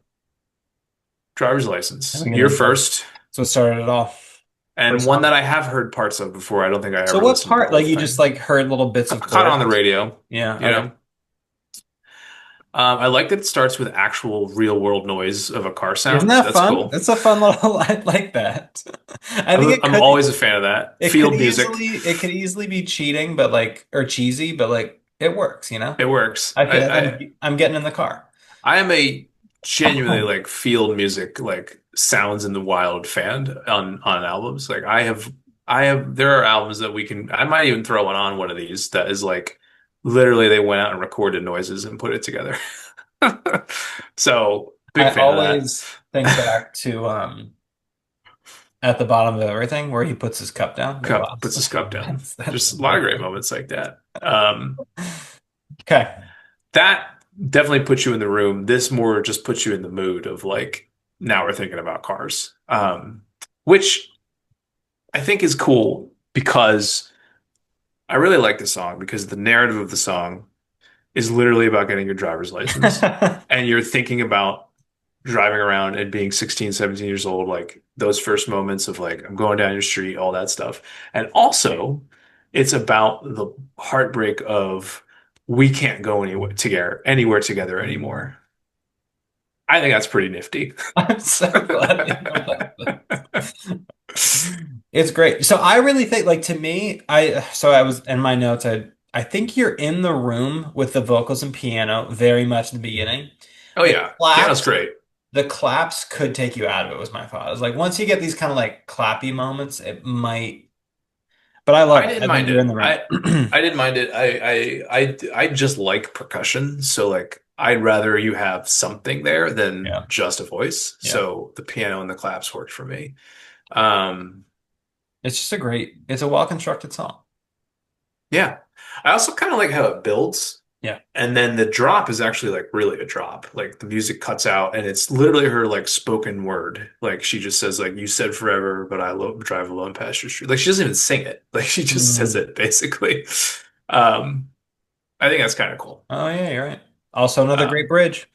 S2: Driver's
S1: I
S2: license.
S1: think it
S2: You're
S1: is.
S2: first.
S1: So it started it all.
S2: and
S1: First
S2: one
S1: song.
S2: that I have heard parts of before. I don't think I
S1: So
S2: ever
S1: what
S2: listened to the
S1: part?
S2: whole
S1: Like you just
S2: thing.
S1: like heard little bits
S2: I
S1: of
S2: caught it on the
S1: chords?
S2: radio,
S1: Yeah.
S2: you
S1: Okay.
S2: know. I like that it starts with actual real world noise of a car
S1: Isn't
S2: sound.
S1: that
S2: That's
S1: fun?
S2: cool.
S1: It's a fun little. I like that. I think
S2: I'm always a fan of that. Field music.
S1: it could easily be cheating, but like or cheesy, but like it works.
S2: It works.
S1: I feel like I'm getting in the car.
S2: I am a genuinely like field music, like sounds in the wild fan on albums. Like I have there are albums that we can I might even throw one of these that is like literally they went out and recorded noises and put it together. So big
S1: I
S2: fan of that.
S1: always think back to at the bottom of everything where he puts his cup down, the
S2: Cup
S1: glass.
S2: puts his cup down.
S1: That's
S2: There's a lot of great moments like that.
S1: okay.
S2: That definitely puts you in the room. This more just puts you in the mood of like now we're thinking about cars. Which I think is cool because I really like the song because the narrative of the song is literally about getting your driver's license and you're thinking about driving around and being 16, 17 years old, like those first moments of like, I'm going down your street, all that stuff. And also, it's about the heartbreak of we can't go anywhere together anymore. I think that's pretty nifty.
S1: I'm so glad that you like this. It's great. So I really think like to me, I was in my notes, I think you're in the room with the vocals and piano very much in the beginning.
S2: Oh
S1: The
S2: yeah, piano's
S1: claps,
S2: great.
S1: the claps could take you out of it was my thought. I was like once you get these kind of like clappy moments, it might but I love
S2: I
S1: it.
S2: didn't
S1: I think
S2: mind
S1: you're in
S2: it.
S1: the room.
S2: I didn't mind it. I just like percussion, so like I'd rather you have something there than
S1: Yeah.
S2: just a voice.
S1: Yeah.
S2: So the piano and the claps worked for me. Um,
S1: It's a well-constructed song.
S2: yeah. I also kind of like how it builds,
S1: Yeah.
S2: and then the drop is actually like really a drop. Like the music cuts out, and it's literally her like spoken word. Like she just says like you said forever, but I lo drive alone past your street. Like she doesn't even sing it. Like she just says
S1: Mm.
S2: it basically. Um, I think that's kind of cool.
S1: Oh yeah, you're right. Also another great
S2: Um,
S1: bridge.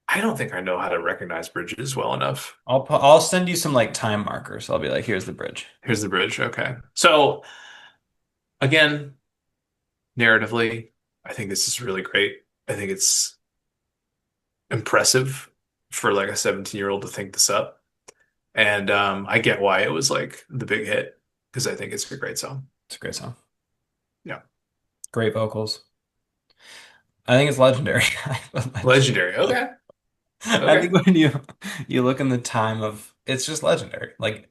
S2: I don't think I know how to recognize bridges well enough.
S1: I'll send you some like time markers. I'll be like, here's the bridge.
S2: Here's the bridge. Okay. So again, narratively, I think this is really great. I think it's impressive for like a 17-year-old to think this up. And I get why it was like the big hit because I think it's a great song.
S1: It's a great song.
S2: Yeah.
S1: Great vocals. I think it's legendary. I put legendary.
S2: Legendary. Okay.
S1: I
S2: Okay.
S1: think when you look in the time of it's just legendary. Like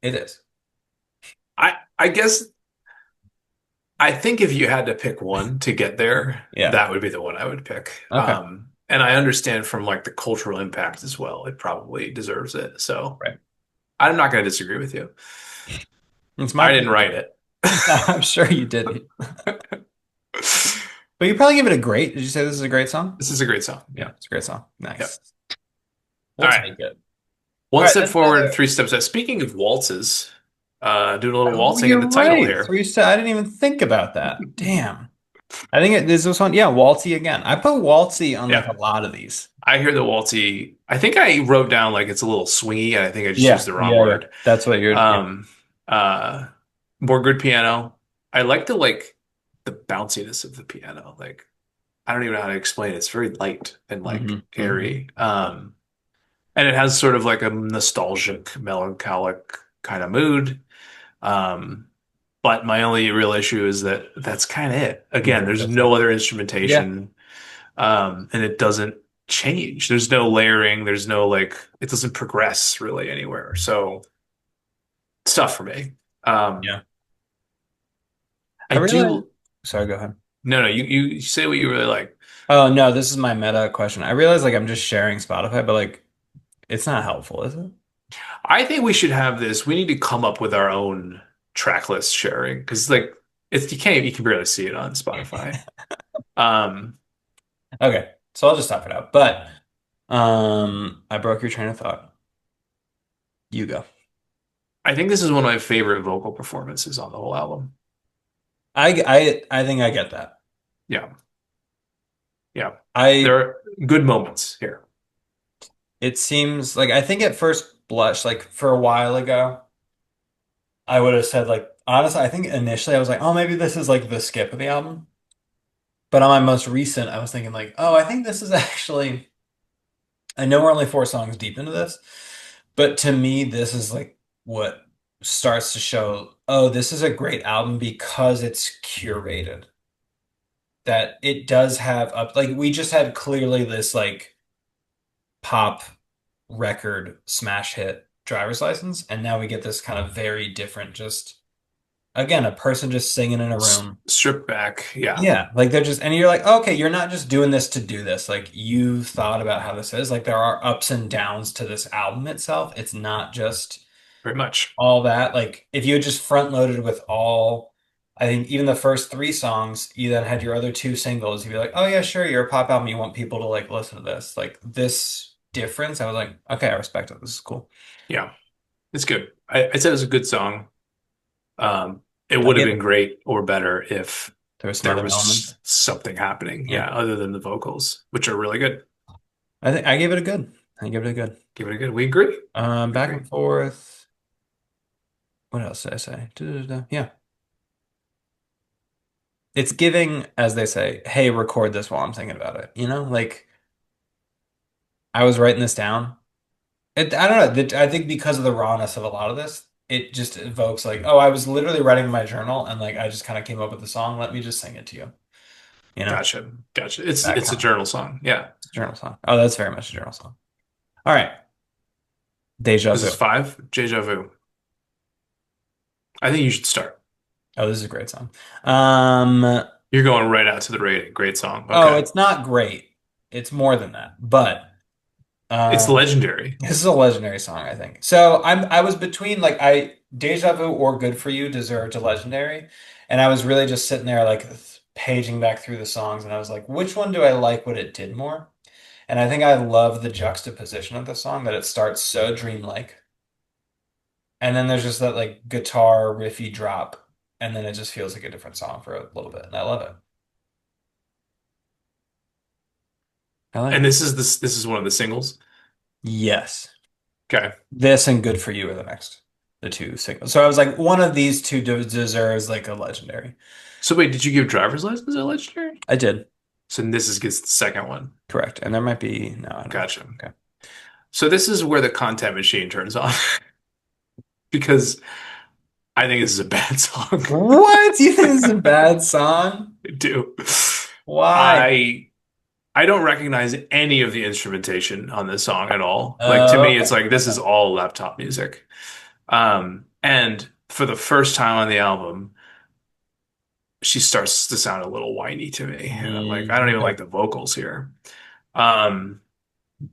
S1: it is.
S2: I guess I think if you had to pick one to get there,
S1: Yeah.
S2: that would be the one I would pick.
S1: Okay.
S2: And I understand from like the cultural impact as well, it probably deserves it. So
S1: Right.
S2: I'm not going to disagree with you.
S1: It's my
S2: I didn't
S1: pleasure.
S2: write it.
S1: I'm sure you didn't. But you probably give it a great. Did you say this is a great song?
S2: This is a great song.
S1: Yeah,
S2: Yeah.
S1: it's a great song.
S2: Yep.
S1: Nice.
S2: All
S1: We'll
S2: right.
S1: take it. All
S2: One
S1: right,
S2: step
S1: that's
S2: forward,
S1: another.
S2: three steps back. Speaking of waltzes, doing a little
S1: Oh,
S2: waltzing in
S1: you're
S2: the title
S1: right.
S2: here.
S1: So you said I didn't even think about that. Damn. I think this was one. Yeah, Waltzy again. I put Waltzy on like
S2: Yeah.
S1: a lot of these.
S2: I hear the waltzy. I think I wrote down like it's a little swingy, and I think I just used
S1: Yeah,
S2: the wrong
S1: yeah, yeah.
S2: word.
S1: That's what you're. Yeah.
S2: Um, uh, More good piano. I like the bounciness of the piano. Like I don't even know how to explain it. It's very light and like
S1: Hmm. Hmm.
S2: airy. And it has sort of like a nostalgic, melancholic kind of mood. Um, but my only real issue is that that's kind of it. Again,
S1: Yeah,
S2: there's
S1: that's
S2: no
S1: it.
S2: other
S1: Yeah.
S2: instrumentation, and it doesn't change. There's no layering. There's no like, it doesn't progress really anywhere. So it's tough for me. Um,
S1: Yeah.
S2: I
S1: I really.
S2: do.
S1: Sorry, go ahead.
S2: No, no, you say what you really like.
S1: Oh no, this is my meta question. I realize like I'm just sharing Spotify, but like it's not helpful, is it?
S2: I think we should have this. We need to come up with our own track list sharing because like it's you can barely see it on Spotify. Um,
S1: Okay, so I'll just talk it out. But I broke your train of thought. You go.
S2: I think this is one of my favorite vocal performances on the whole album.
S1: I think I get that.
S2: Yeah, yeah. There
S1: I
S2: are good moments here.
S1: it seems like I think at first blush. Like for a while ago, I would have said like honestly, I think initially I was like, oh, maybe this is like the skip of the album. But on my most recent, I was thinking like, oh, I think this is actually. I know we're only four songs deep into this, but to me, this is like what starts to show, oh, this is a great album because it's curated. That it does have up like we just had clearly this like pop record smash hit driver's license, and now we get this kind of very different, just again, a person just singing in a room.
S2: Strip back. Yeah,
S1: Yeah, like they're just, and you're like, okay, you're not just doing this to do this. Like you've thought about how this is. Like there are ups and downs to this album itself. It's not just
S2: very much.
S1: all that. Like if you had just front loaded with all, I think even the first three songs, you then had your other two singles, you'd be like, oh yeah, sure, you're a pop album. You want people to like listen to this. Like this difference, I was like, okay, I respect it. This is cool.
S2: Yeah, it's good. I said it was a good song. It
S1: I
S2: would have
S1: gave
S2: been
S1: it,
S2: great or better if
S1: there were some
S2: there
S1: other
S2: was
S1: elements.
S2: something happening.
S1: Yeah.
S2: Yeah, other than the vocals, which are really good.
S1: I think I gave it a good. I gave it a good.
S2: Give it a good. We agree. We
S1: Back
S2: agree.
S1: and forth. What else did I say? Da-da-da. Yeah. It's giving, as they say, hey, record this while I'm thinking about it. You know, like I was writing this down. I don't know. I think because of the rawness of a lot of this, it just evokes like, oh, I was literally writing in my journal and like I just kind of came up with the song. Let me just sing it to you. You know,
S2: Gotcha. Gotcha. It's
S1: that
S2: it's a
S1: kind of
S2: journal song. Yeah.
S1: journal song. Oh, that's very much a journal song. All right. Deja
S2: This
S1: vu.
S2: is five. Deja vu. I think you should start.
S1: Oh, this is a great song. Um,
S2: You're going right out to the rating. Great song.
S1: oh,
S2: Okay.
S1: it's not great. It's more than that. But
S2: It's
S1: um,
S2: legendary.
S1: this is a legendary song, I think. So I was between like I Deja Vu or Good for You deserved a legendary, and I was really just sitting there like paging back through the songs, and I was like, which one do I like what it did more? And I think I love the juxtaposition of the song that it starts so dreamlike, and then there's just that like guitar riffy drop, and then it just feels like a different song for a little bit, and I love it. I like
S2: And
S1: it.
S2: this is one of the singles.
S1: Yes.
S2: Okay.
S1: This and Good for You are the two singles. So I was like, one of these two deserves like a legendary.
S2: So wait, did you give driver's license a legendary?
S1: I did,
S2: So this is gets the second one.
S1: correct. And there might be, no, I don't know.
S2: Gotcha.
S1: Okay.
S2: So this is where the content machine turns on because I think this is a bad song.
S1: What? You think this is a bad song?
S2: I do.
S1: Why?
S2: I I don't recognize any of the instrumentation on this song at all. Like to me, it's
S1: Okay.
S2: like this is
S1: Okay.
S2: all laptop music. And for the first time on the album, she starts to sound a little whiny to me. And I'm like, I don't even like
S1: Okay.
S2: the vocals here. Um,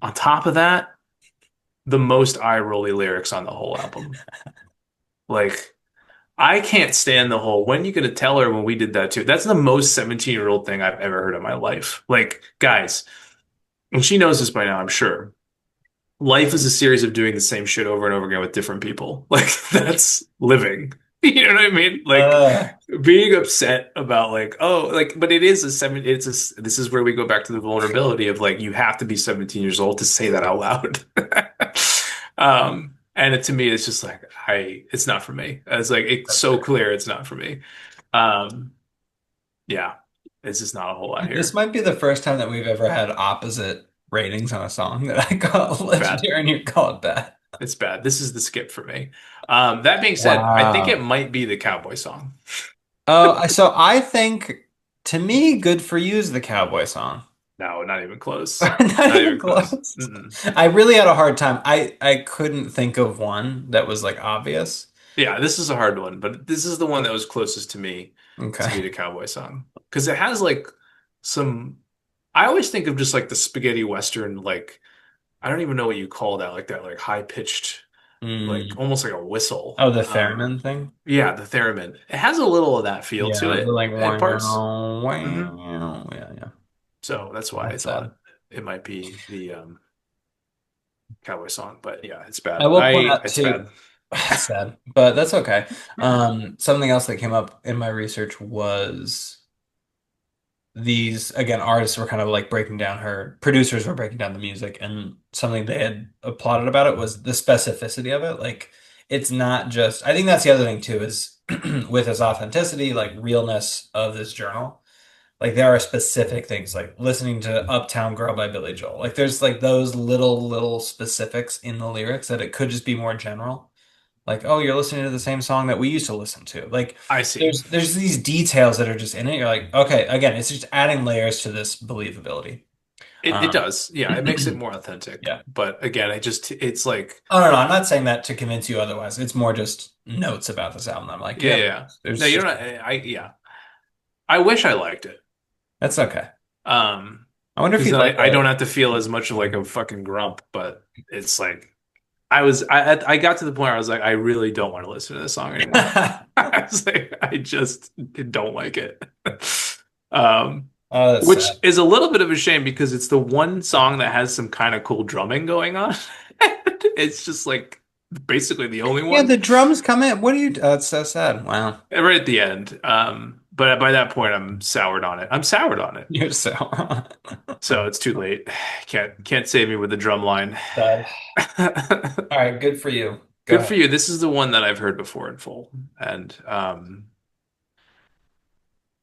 S2: on top of that, the most eye-rolly lyrics on the whole album. Like, I can't stand the whole, when you gonna tell her when we did that too? That's the most 17-year-old thing I've ever heard in my life. Like, guys, and she knows this by now, I'm sure. Life is a series of doing the same shit over and over again with different people. Like that's living. You know what I mean? Like
S1: Uh,
S2: being upset about like, oh, like, but it is a seven. This is where we go back to the vulnerability of like, you have to be 17 years old to say that out loud. And to me, it's just like, it's not for me. It's like, it's
S1: that's
S2: so
S1: fair.
S2: clear it's not for me. Um, yeah, it's just not a whole lot
S1: This
S2: here.
S1: might be the first time that we've ever had opposite ratings on a song that I call
S2: It's bad.
S1: legendary and you call it bad.
S2: It's bad. This is the skip for me. That being said, I think it
S1: Wow.
S2: might be the cowboy song.
S1: Oh, so I think to me, Good for You is the cowboy song.
S2: No, not even close.
S1: Not
S2: Not
S1: even
S2: even close.
S1: close.
S2: Mm-mm.
S1: I really had a hard time. I couldn't think of one that was like obvious.
S2: Yeah, this is a hard one, but this is the one that was closest to me to be
S1: Okay.
S2: the cowboy song because it has like some. I always think of just like the spaghetti western, like I don't even know what you call that, like that, like high pitched, like
S1: Mm.
S2: almost like a whistle.
S1: Oh, the theremin thing?
S2: Yeah, the theremin. It has a little of that feel to
S1: Yeah, the
S2: it
S1: like
S2: at parts.
S1: wow,
S2: Hmm.
S1: wow. Yeah, yeah.
S2: So that's why I
S1: That's sad.
S2: thought it might be the cowboy song. But yeah, it's
S1: I
S2: bad.
S1: will point out
S2: It's
S1: too,
S2: bad.
S1: it's sad, but that's okay. Something else that came up in my research was these again artists were kind of like breaking down her producers were breaking down the music, and something they had applauded about it was the specificity of it. Like it's not just I think that's the other thing too is with its authenticity, like realness of this journal. Like there are specific things like listening to Uptown Girl by Billy Joel. Like there's like those little specifics in the lyrics that it could just be more general. Like, oh, you're listening to the same song that we used to listen to. Like
S2: I see.
S1: there's these details that are just in it. You're like, okay, again, it's just adding layers to this believability.
S2: It
S1: Um,
S2: does. Yeah, it makes it more authentic.
S1: yeah.
S2: But again, it's like,
S1: Oh no, no, I'm not saying that to convince you otherwise. It's more just notes about this album. I'm like,
S2: yeah,
S1: yeah,
S2: yeah, yeah. No,
S1: there's
S2: you
S1: just
S2: don't. Yeah. I wish I liked it.
S1: that's okay.
S2: Um,
S1: I wonder if
S2: because
S1: you'd
S2: then
S1: like
S2: I don't
S1: a
S2: have to feel as much of like a fucking grump. But it's like I got to the point where I was like, I really don't want to listen to this song anymore. I was like, I just don't like it. Um,
S1: Oh, that's
S2: which
S1: sad.
S2: is a little bit of a shame because it's the one song that has some kind of cool drumming going on. It's just like basically the only
S1: Yeah,
S2: one.
S1: the drums come in. What do you? Oh, it's so sad. Wow,
S2: And right at the end. But by that point, I'm soured on it. I'm soured on it.
S1: you're so
S2: So it's too late. Can't save me with the drum line.
S1: sad. All right, good for you. Go
S2: Good for
S1: ahead.
S2: you. This is the one that I've heard before in full. And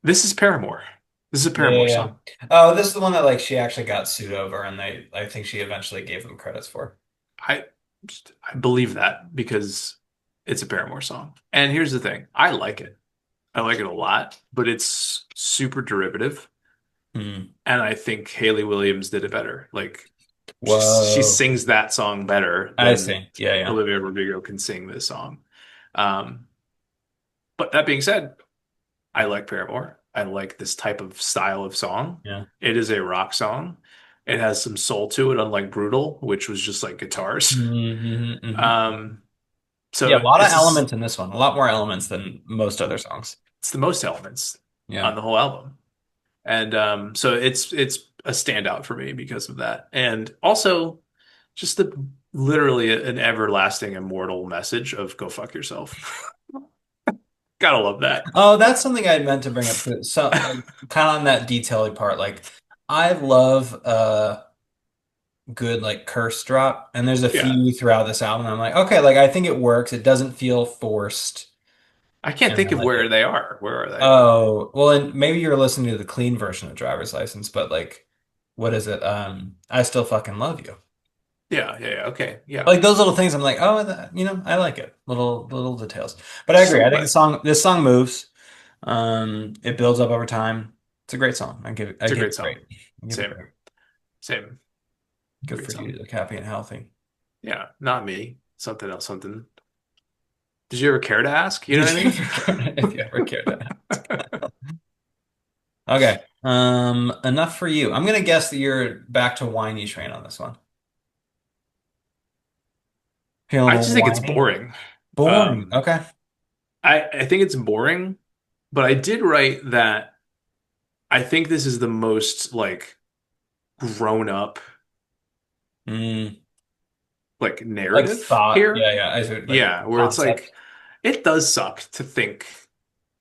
S2: this is Paramore. This is a
S1: Yeah, yeah,
S2: Paramore
S1: yeah.
S2: song.
S1: Oh, this is the one that like she actually got sued over, and I think she eventually gave them credits for.
S2: I I believe that because it's a Paramore song. And here's the thing. I like it. I like it a lot, but it's super derivative.
S1: Hmm.
S2: And I think Hayley Williams did it better. Like she
S1: Whoa.
S2: sings that song better
S1: I
S2: than
S1: see. Yeah, yeah,
S2: Olivia Rodrigo can sing this song. Um, but that being said, I like Paramore. I like this type of style of song.
S1: yeah.
S2: It is a rock song. It has some soul to it, unlike Brutal, which was just like guitars.
S1: Hmm, hmm.
S2: Um,
S1: Yeah, a
S2: so
S1: lot of
S2: this is
S1: elements in this one. A lot more elements than most other songs.
S2: it's the most elements
S1: Yeah.
S2: on the whole album. And so it's a standout for me because of that. And also just the literally an everlasting immortal message of go fuck yourself. Gotta love that.
S1: Oh, that's something I meant to bring up too. So, like, kind of on that detailing part, like, I love good like curse drop, and there's a
S2: Yeah.
S1: few throughout this album. I'm like, okay, like I think it works. It doesn't feel forced,
S2: I can't
S1: and
S2: think
S1: I
S2: of
S1: like
S2: where
S1: it.
S2: they are. Where are they?
S1: Oh, well, and maybe you're listening to the clean version of Driver's License, but like, what is it? I still fucking love you.
S2: Yeah, yeah, yeah. Okay. Yeah.
S1: Like those little things, I'm like, oh, I like it. Little details. But I
S2: Just a
S1: agree. I
S2: little
S1: think
S2: bit.
S1: this song moves. It builds up over time. It's a great song. I
S2: It's a
S1: give
S2: great
S1: it
S2: song.
S1: great. I give it
S2: Same.
S1: great.
S2: Same.
S1: Good
S2: Great
S1: for you.
S2: song.
S1: You look happy and healthy.
S2: Yeah. Not me. Something else, something. Did you ever care to ask? You know
S1: Did
S2: what I
S1: you
S2: mean?
S1: ever care if you ever cared to ask? Okay. Enough for you. I'm gonna guess that you're back to whiny train on this one. Feeling
S2: I
S1: a
S2: just
S1: little
S2: think it's
S1: whiny?
S2: boring.
S1: Boring.
S2: Um,
S1: Okay.
S2: I think it's boring, but I did write that I think this is the most like grown up
S1: Mm,
S2: like
S1: like
S2: narrative
S1: thought.
S2: here.
S1: Yeah, yeah. I see, like
S2: Yeah, where it's
S1: concept.
S2: like it does suck to think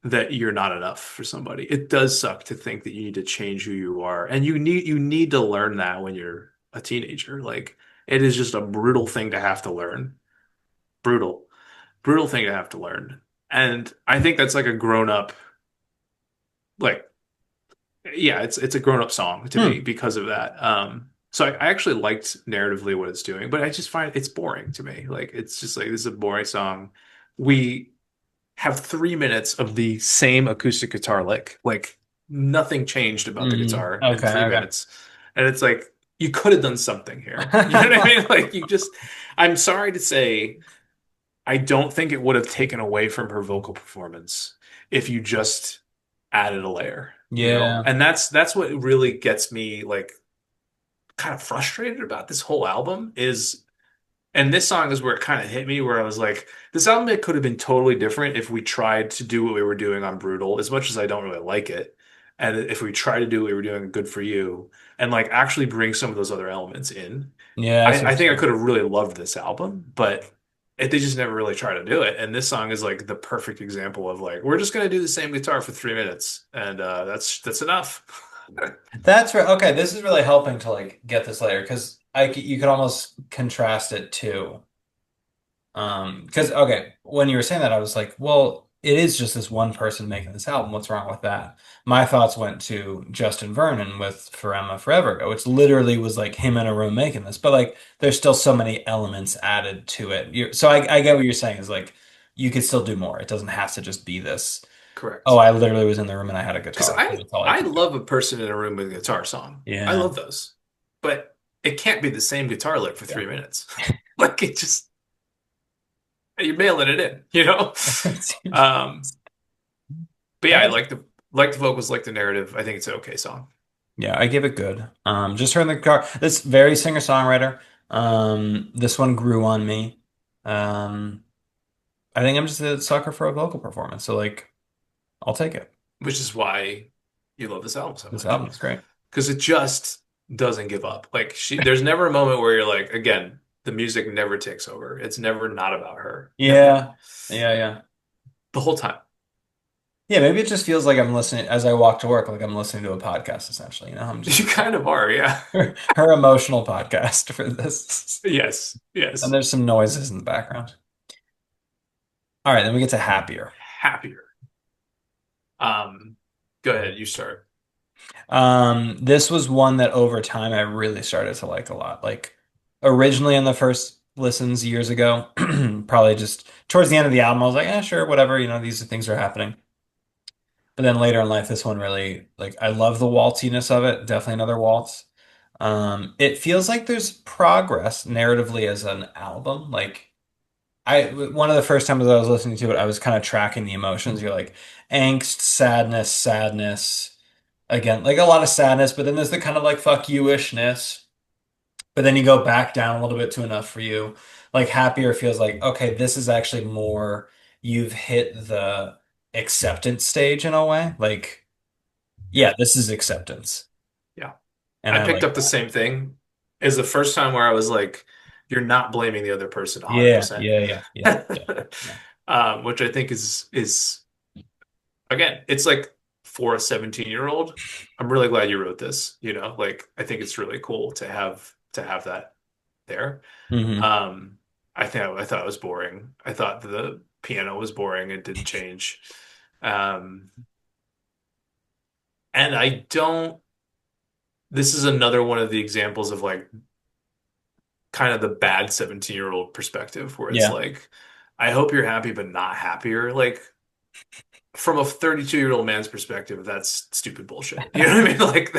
S2: that you're not enough for somebody. It does suck to think that you need to change who you are. And you need to learn that when you're a teenager. Like it is just a brutal thing to have to learn. Brutal. Brutal thing to have to learn. And I think that's like a grown up like yeah, it's a grown up song to me
S1: Hmm.
S2: because of that. So I actually liked narratively what it's doing, but I just find it's boring to me. Like it's just like this is a boring song. We have 3 minutes of the same acoustic guitar lick. Like nothing changed about the guitar in
S1: Okay,
S2: three
S1: okay.
S2: minutes. And it's like you could have done something here. You know what I mean? Like you just I'm sorry to say I don't think it would have taken away from her vocal performance if you just added a layer, you know?
S1: Yeah.
S2: And that's what really gets me like kind of frustrated about this whole album is and this song is where it kind of hit me where I was like, this album it could have been totally different if we tried to do what we were doing on Brutal, as much as I don't really like it. And if we try to do what we were doing on Good For You and like actually bring some of those other elements in.
S1: Yeah, I see
S2: I
S1: what
S2: think
S1: you're
S2: I
S1: saying.
S2: could have really loved this album, but they just never really try to do it. And this song is like the perfect example of like, we're just gonna do the same guitar for 3 minutes, and that's enough.
S1: That's right. Okay, this is really helping to like get this later because you could almost contrast it to because okay, when you were saying that, I was like, well, it is just this one person making this album. What's wrong with that? My thoughts went to Justin Vernon with Forever Forever Ago, which literally was like him in a room making this, but like there's still so many elements added to it. So I get what you're saying is like you could still do more. It doesn't have to just be this. Oh,
S2: Correct.
S1: I literally was in the room and I had a
S2: Because
S1: guitar.
S2: I
S1: That's all I
S2: I
S1: could do.
S2: love a person in a room with a guitar song. I
S1: Yeah.
S2: love those. But it can't be the same guitar lick for
S1: Yeah.
S2: 3 minutes. Like it just you're mailing it in, you know? Um, but yeah, I
S1: That's
S2: like the vocals, like the narrative. I think it's an okay song.
S1: Yeah, I give it good. Just heard in the car. This very singer-songwriter. This one grew on me. Um, I think I'm just a sucker for a vocal performance, so like I'll take it.
S2: Which is why you love this album so
S1: This
S2: much.
S1: album is great.
S2: Because it just doesn't give up. Like there's never a moment where you're like, again, the music never takes over. It's never not about her. Never.
S1: Yeah, yeah.
S2: The whole time.
S1: Yeah, maybe it just feels like I'm listening as I walk to work, like I'm listening to a podcast essentially. You know, I'm just
S2: You kind of are, yeah.
S1: her emotional podcast for this.
S2: Yes,
S1: And
S2: yes.
S1: there's some noises in the background. All right, then we get to happier.
S2: Happier. Um, Go ahead, you start.
S1: This was one that over time I really started to like a lot. Like originally on the first listens years ago, probably just towards the end of the album, I was like, eh, sure, whatever, these things are happening. But then later in life, this one really like I love the waltziness of it. Definitely another waltz. It feels like there's progress narratively as an album. Like one of the first times that I was listening to it, I was kind of tracking the emotions. You're like angst, sadness, sadness again, like a lot of sadness, but then there's the kind of like fuck you-ishness. But then you go back down a little bit to enough for you. Like happier feels like, okay, this is actually more you've hit the acceptance stage in a way. Like,
S2: Yeah,
S1: yeah, this is acceptance.
S2: yeah.
S1: And
S2: I
S1: I
S2: picked
S1: like
S2: up the
S1: that.
S2: same thing as the first time where I was like, you're not blaming the other person
S1: Yeah,
S2: 100%.
S1: yeah.
S2: Which I think is again, it's like for a 17-year-old, I'm really glad you wrote this, like I think it's really cool to have that there.
S1: Hmm.
S2: Um, I thought it was boring. I thought the piano was boring. It didn't change. Um, and I don't, this is another one of the examples of like kind of the bad 17-year-old perspective where it's
S1: Yeah.
S2: like, I hope you're happy, but not happier. Like from a 32-year-old man's perspective, that's stupid bullshit. You know what I mean? Like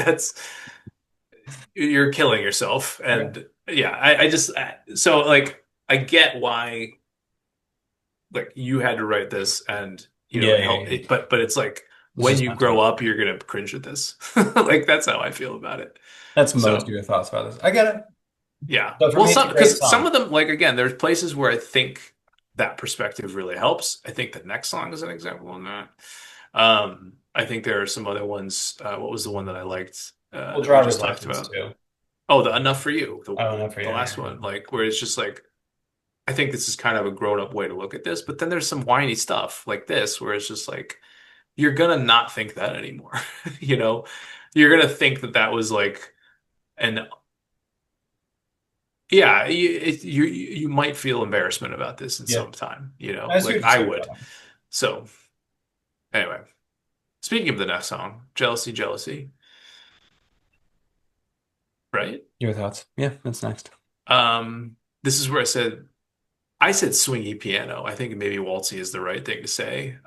S2: you're killing yourself.
S1: Okay.
S2: And yeah, so like, I get why like you had to write this and
S1: Yeah,
S2: it helped but it's like
S1: It's
S2: when
S1: just
S2: you
S1: not to
S2: grow
S1: me.
S2: up you're gonna cringe at this. Like that's how I feel about it.
S1: That's most of
S2: So
S1: your thoughts about this. I get it.
S2: yeah,
S1: So for
S2: well
S1: me, it's
S2: some
S1: a great
S2: because some
S1: song.
S2: of them, like again, there's places where I think that perspective really helps. I think the next song is an example of that. I think there are some other ones. What was the one that I liked
S1: Well,
S2: that we
S1: driver's
S2: just talked
S1: license
S2: about?
S1: too.
S2: Oh, the Enough for You, the
S1: Oh, no, for
S2: the
S1: yeah.
S2: last one, like where it's just like I think this is kind of a grown-up way to look at this, but then there's some whiny stuff like this where it's just like you're gonna not think that anymore. You know, you're gonna think that that was like an yeah, you might feel embarrassment about this in
S1: Yeah.
S2: some time,
S1: I see what
S2: like
S1: you're
S2: I
S1: saying
S2: would.
S1: about him.
S2: So anyway, speaking of the next song, Jealousy, Jealousy, right?
S1: Your thoughts? Yeah, that's next.
S2: This is where I said swingy piano. I think maybe waltzy is the right thing to say.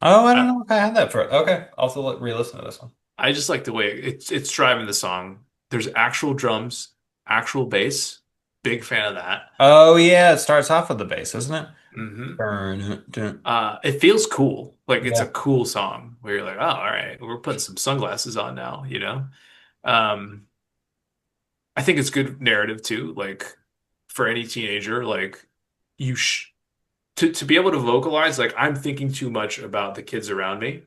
S1: Oh, I don't
S2: I,
S1: know if I had that for it. Okay, I'll have to re-listen to this one.
S2: I just like the way it's driving the song. There's actual drums, actual bass. Big fan of that.
S1: Oh yeah, it starts off with the bass, doesn't it?
S2: Hmm
S1: Burn. Dun.
S2: It feels cool. Like it's a
S1: Yeah.
S2: cool song where you're like, oh, all right, we're putting some sunglasses on now. Um, I think it's good narrative too. Like for any teenager, like you sh to be able to vocalize, like I'm thinking too much about the kids around me,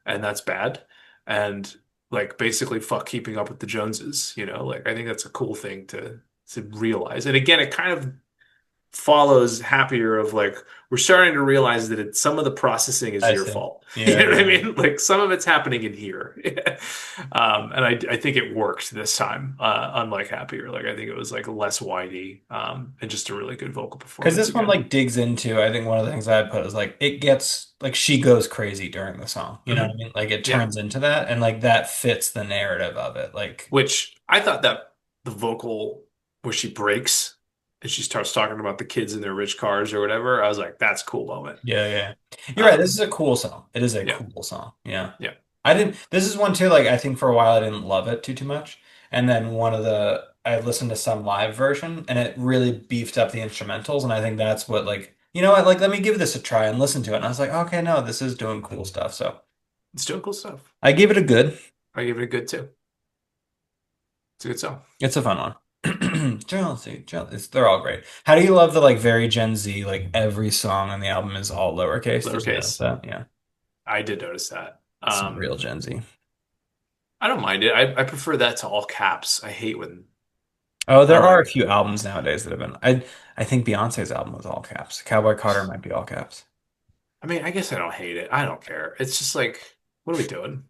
S2: and that's bad. And like basically fuck keeping up with the Joneses. Like I think that's a cool thing to realize. And again, it kind of follows happier of like we're starting to realize that some of the processing is
S1: I
S2: your
S1: see.
S2: fault. You
S1: Yeah,
S2: know what I
S1: yeah.
S2: mean? Like some of it's happening in here. And I think it worked this time, unlike happier. Like I think it was like less whiny, and just a really good vocal
S1: Because
S2: performance
S1: this one
S2: again.
S1: like digs into, I think one of the things I put is like it gets like she goes crazy during the song. You know what I
S2: Hmm.
S1: mean? Like it
S2: Yeah.
S1: turns into that and like that fits the narrative of it. Like
S2: Which I thought that the vocal where she breaks and she starts talking about the kids in their rich cars or whatever, I was like, that's a cool moment.
S1: yeah, yeah. You're right. This is
S2: Um,
S1: a cool song. It is a
S2: yeah,
S1: cool song. Yeah.
S2: yeah.
S1: I didn't this is one too, like I think for a while I didn't love it too much. And then one of the I listened to some live version and it really beefed up the instrumentals and I think that's what like you know what, like let me give this a try and listen to it. And I was like, okay, no, this is doing cool stuff. So
S2: It's doing cool stuff.
S1: I gave it a good.
S2: I give it a good two. It's a good song.
S1: It's a fun one. Jealousy, jealous. They're all great. How do you love the like very Gen Z, like every song on the album is all lowercase? Did you notice
S2: Lowercase.
S1: that? Yeah.
S2: I did notice that.
S1: Some real Gen Z.
S2: I don't mind it. I prefer that to all caps. I hate when
S1: Oh,
S2: I
S1: there are a
S2: like.
S1: few albums nowadays that have been. I think Beyonce's album was all caps. Cowboy Carter might be all caps.
S2: I mean, I guess I don't hate it. I don't care. It's just like, what are we doing?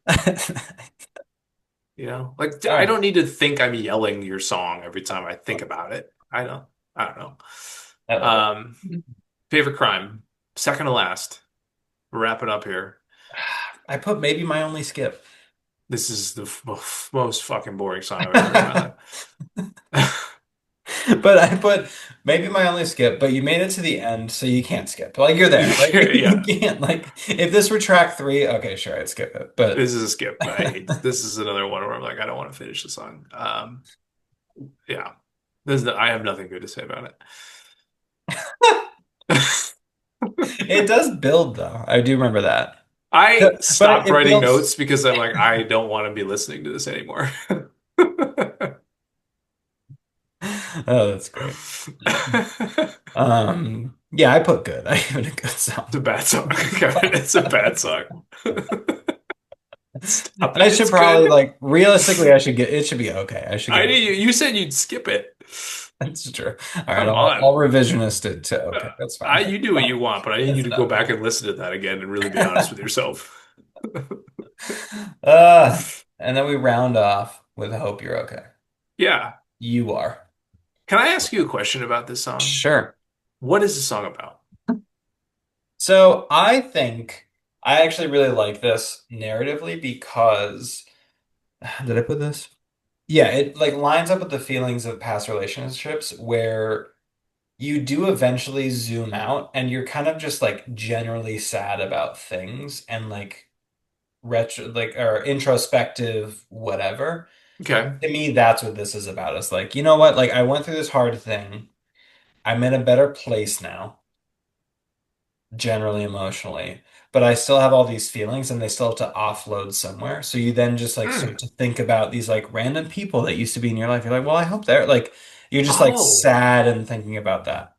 S2: You know, like
S1: All
S2: I
S1: right.
S2: don't need to think I'm yelling your song every time I think about it. I don't. I don't know.
S1: I like it.
S2: Um, Favorite crime, second to last. We're wrapping up here.
S1: I put maybe my only skip.
S2: This is the most fucking boring song I've ever heard in my life.
S1: But I put maybe my only skip, but you made it to the end, so you can't skip. Like you're there. Like you
S2: Yeah,
S1: can't. Like if this were track three, okay, sure, I'd skip it. But
S2: this is a skip. I hate this is another one where I'm like, I don't want to finish the song. Yeah, I have nothing good to say about it.
S1: it does build though. I do remember that.
S2: I
S1: But
S2: stopped
S1: it
S2: writing
S1: builds.
S2: notes because I'm like, I don't want to be listening to this anymore.
S1: Oh, that's great. Yeah, I put good. I give it a good
S2: It's
S1: song.
S2: a bad song. It's a bad song. Stop
S1: I
S2: it.
S1: should
S2: It's
S1: probably
S2: good.
S1: like realistically, I should get it should be okay. I should
S2: I
S1: give
S2: knew
S1: it.
S2: you said you'd skip it.
S1: That's true. All right,
S2: Come
S1: I'll
S2: on.
S1: revisionist it to okay. That's fine.
S2: You do what you want, but I need you
S1: That's
S2: to go
S1: enough.
S2: back and listen to that again and really be honest with yourself.
S1: And then we round off with I hope you're okay.
S2: Yeah.
S1: You are.
S2: Can I ask you a question about this song?
S1: Sure.
S2: What is the song about?
S1: So I think I actually really like this narratively because did I put this? Yeah, it like lines up with the feelings of past relationships where you do eventually zoom out and you're kind of just like generally sad about things and like retro like or introspective whatever.
S2: Okay.
S1: To me, that's what this is about. It's like, you know what? Like I went through this hard thing. I'm in a better place now, generally emotionally, but I still have all these feelings and they still have to offload somewhere. So you then just like start
S2: Hmm.
S1: to think about these like random people that used to be in your life. You're like, well, I hope they're like you're just like
S2: Oh,
S1: sad and thinking about that.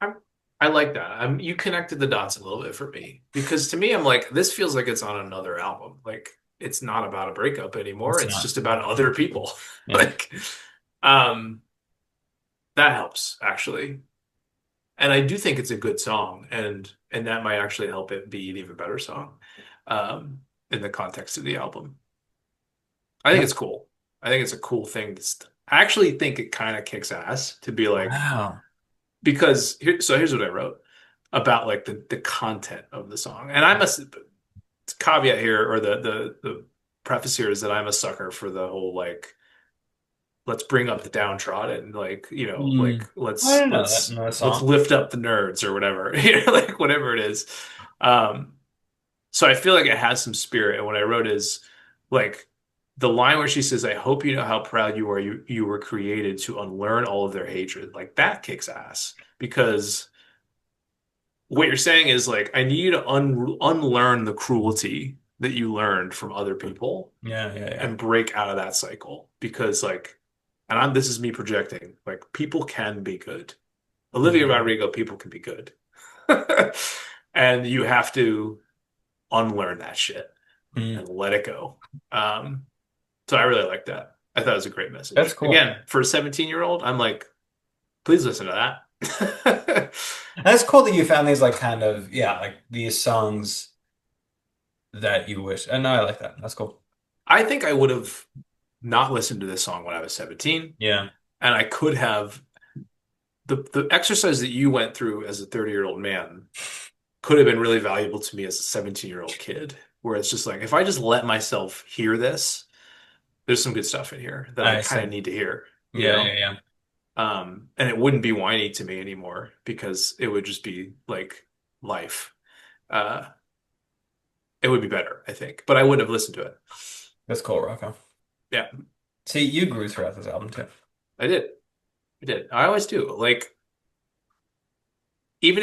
S2: I'm, I like that. You connected the dots a little bit for me because to me, I'm like, this feels like it's on another album. Like it's not about a breakup anymore.
S1: It's
S2: It's
S1: not.
S2: just about other people.
S1: Yeah.
S2: Like, um, that helps actually. And I do think it's a good song, and that might actually help it be an even better song, um, in the context of the album. I think
S1: Yeah.
S2: it's cool. I think it's a cool thing. I actually think it kind of kicks ass to be like,
S1: Wow.
S2: because here's what I wrote about like the content of the song. And I must caveat here, or the preface here is that I'm a sucker for the whole like let's bring up the downtrodden, like like
S1: Hmm. I don't know that in the
S2: let's
S1: song.
S2: lift up the nerds or whatever, like whatever it is. Um, so I feel like it has some spirit. And what I wrote is like the line where she says, "I hope you know how proud you are. You were created to unlearn all of their hatred." Like that kicks ass because what you're saying is like I need you to unlearn the cruelty that you learned from other people
S1: Yeah, yeah, yeah.
S2: and break out of that cycle because like and this is me projecting like people can be good. Olivia
S1: Yeah.
S2: Rodrigo, people can be good. And you have to unlearn that shit
S1: Hmm.
S2: and let it go. um so I really like that. I thought it was a great
S1: That's
S2: message.
S1: cool.
S2: Again, for a 17-year-old, I'm like, please listen to that.
S1: That's cool that you found these like kind of yeah, like these songs that you wish. And no, I like that. That's cool.
S2: I think I would have not listened to this song when I was 17,
S1: Yeah.
S2: and I could have the exercise that you went through as a 30-year-old man could have been really valuable to me as a 17-year-old kid, where it's just like if I just let myself hear this, there's some good stuff in here that I
S1: I
S2: kind
S1: see.
S2: of need to hear, you
S1: Yeah, yeah,
S2: know?
S1: yeah.
S2: And it wouldn't be whiny to me anymore because it would just be like life. Uh, it would be better, I think, but I wouldn't have listened to it.
S1: That's cool, Rocco.
S2: Yeah,
S1: See, you grew throughout this album too.
S2: I did. I did. I always do. Like, even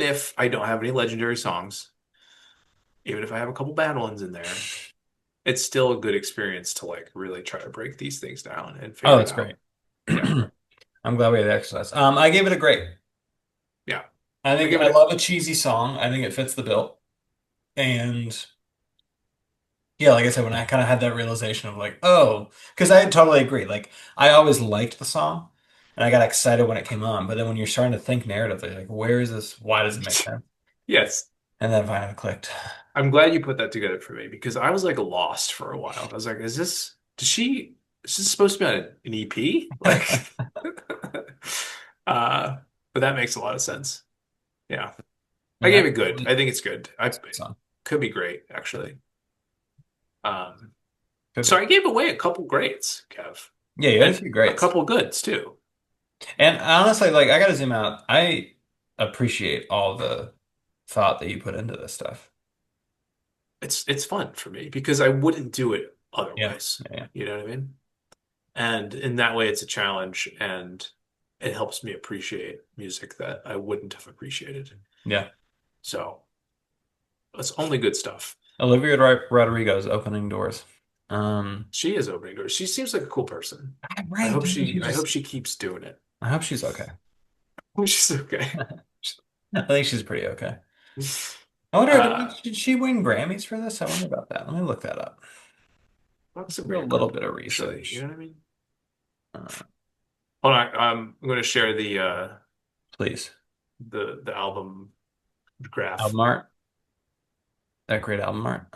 S2: if I don't have any legendary songs, even if I have a couple bad ones in there, it's still a good experience to like really try to break these things down and
S1: Oh,
S2: figure it
S1: it's
S2: out.
S1: great.
S2: Yeah.
S1: I'm glad we had the exercise. I gave it a great.
S2: Yeah.
S1: I
S2: I
S1: think
S2: give
S1: I
S2: it
S1: love a cheesy song. I think it fits the bill. And yeah, like I said, when I kind of had that realization of like, oh, because I totally agree. Like I always liked the song and I got excited when it came on. But then when you're starting to think narratively, like where is this? Why does it make sense?
S2: yes.
S1: And then finally it clicked.
S2: I'm glad you put that together for me because I was like lost for a while. I was like, is this supposed to be on an EP? Like, uh, but that makes a lot of sense. Yeah. I
S1: Yeah,
S2: gave it good. I think it's good. I
S1: it's a good song.
S2: could be great, actually. Um,
S1: Could
S2: so
S1: be.
S2: I gave away a couple greats, Kev,
S1: Yeah, you had a
S2: and
S1: few
S2: a
S1: greats.
S2: couple goods too.
S1: And honestly, like I gotta zoom out. I appreciate all the thought that you put into this stuff.
S2: It's fun for me because I wouldn't do it
S1: Yeah.
S2: otherwise.
S1: Yeah.
S2: You know what I mean? And in that way, it's a challenge and it helps me appreciate music that I wouldn't have appreciated.
S1: Yeah.
S2: So it's only good stuff.
S1: Olivia Rodrigo's opening doors. Um,
S2: She is opening doors. She seems like a cool person.
S1: right, dude.
S2: I hope she keeps doing it.
S1: I hope she's okay.
S2: She's okay.
S1: I think she's pretty okay. I wonder,
S2: Uh,
S1: did she win Grammys for this? I wonder about that. Let me look that up.
S2: that's a
S1: Do a
S2: weird
S1: little
S2: one,
S1: bit of
S2: actually. You
S1: research.
S2: know what I mean?
S1: Uh,
S2: Hold on, I'm going to share
S1: please.
S2: the album graph.
S1: Album art. That great album art.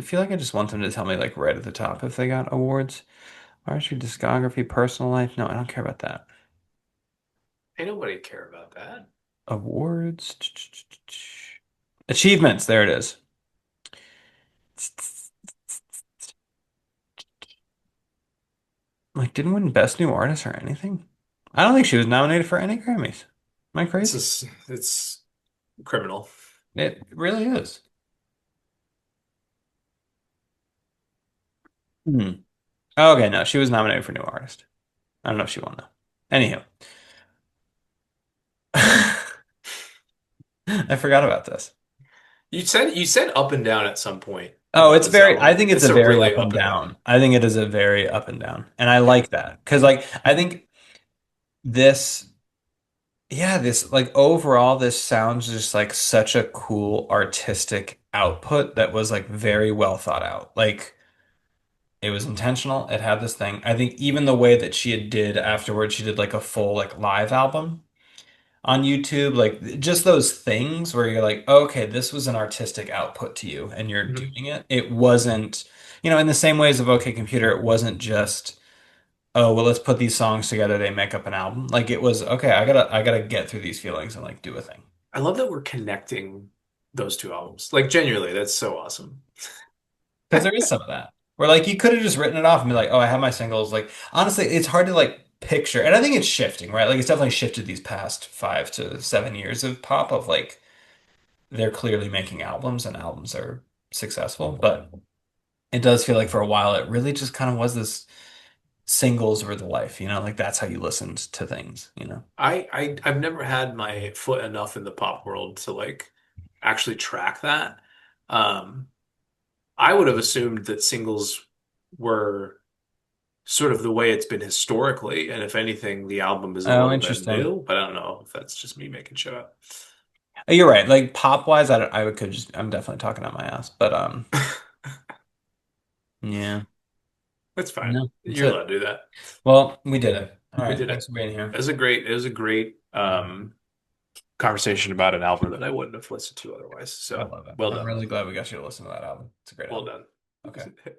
S1: Feel like I just want them to tell me like right at the top if they got awards. Artistry, discography, personal life. No, I don't care about that.
S2: Ain't nobody care about that.
S1: Awards. Achievements. There it is. Like, didn't win Best New Artist or anything. I don't think she was nominated for any Grammys. Am I
S2: It's
S1: crazy?
S2: just it's criminal.
S1: It really is. Hmm. Okay, no, she was nominated for New Artist. I don't know if she won though. Anywho, I forgot about this.
S2: You said up and down at some point
S1: Oh,
S2: about
S1: it's
S2: this
S1: very, I
S2: album.
S1: think it's
S2: It's
S1: a
S2: a
S1: very
S2: really
S1: up
S2: up
S1: and
S2: and down.
S1: down. I think it is a very up and down. And I
S2: Yeah.
S1: like that. Because, like, I think this, yeah, this, like, overall, this sounds just like such a cool artistic output that was, like, very well thought out. Like, it was intentional. It had this thing. I think even the way that she had did afterwards, she did like a full, like, live album on YouTube, like just those things where you're like, okay, this was an artistic output to you and you're
S2: Mhm.
S1: doing it. It wasn't, in the same ways of OK Computer, it wasn't just, oh, well, let's put these songs together, they make up an album. Like it was, okay, I gotta get through these feelings and like do a thing.
S2: I love that we're connecting those two albums. Like genuinely, that's so awesome.
S1: Because there is some of that. Where like you could have just written it off and be like, oh, I have my singles. Like honestly, it's hard to like picture, and I think it's shifting, right? Like it's definitely shifted these past 5 to 7 years of pop of like they're clearly making albums and albums are successful, but it does feel like for a while it really just kind of was this singles were the life, like that's how you listened to things.
S2: I've never had my foot enough in the pop world to like actually track that. Um, I would have assumed that singles were sort of the way it's been historically, and if anything, the album is a
S1: Oh,
S2: little bit
S1: interesting.
S2: new, but I don't know if that's just me making shit up.
S1: You're right. Like pop wise, I'm definitely talking out my ass, but yeah,
S2: That's fine.
S1: no, that's
S2: You're
S1: it.
S2: allowed to do that.
S1: Well, we did it. All
S2: We
S1: right.
S2: did
S1: Thanks
S2: it.
S1: for being here.
S2: It was a great conversation about an album that I wouldn't have listened to otherwise.
S1: I
S2: So
S1: love it.
S2: well
S1: I'm
S2: done.
S1: really glad we got you to listen to that album. It's a great
S2: Well
S1: album.
S2: done.
S1: Okay.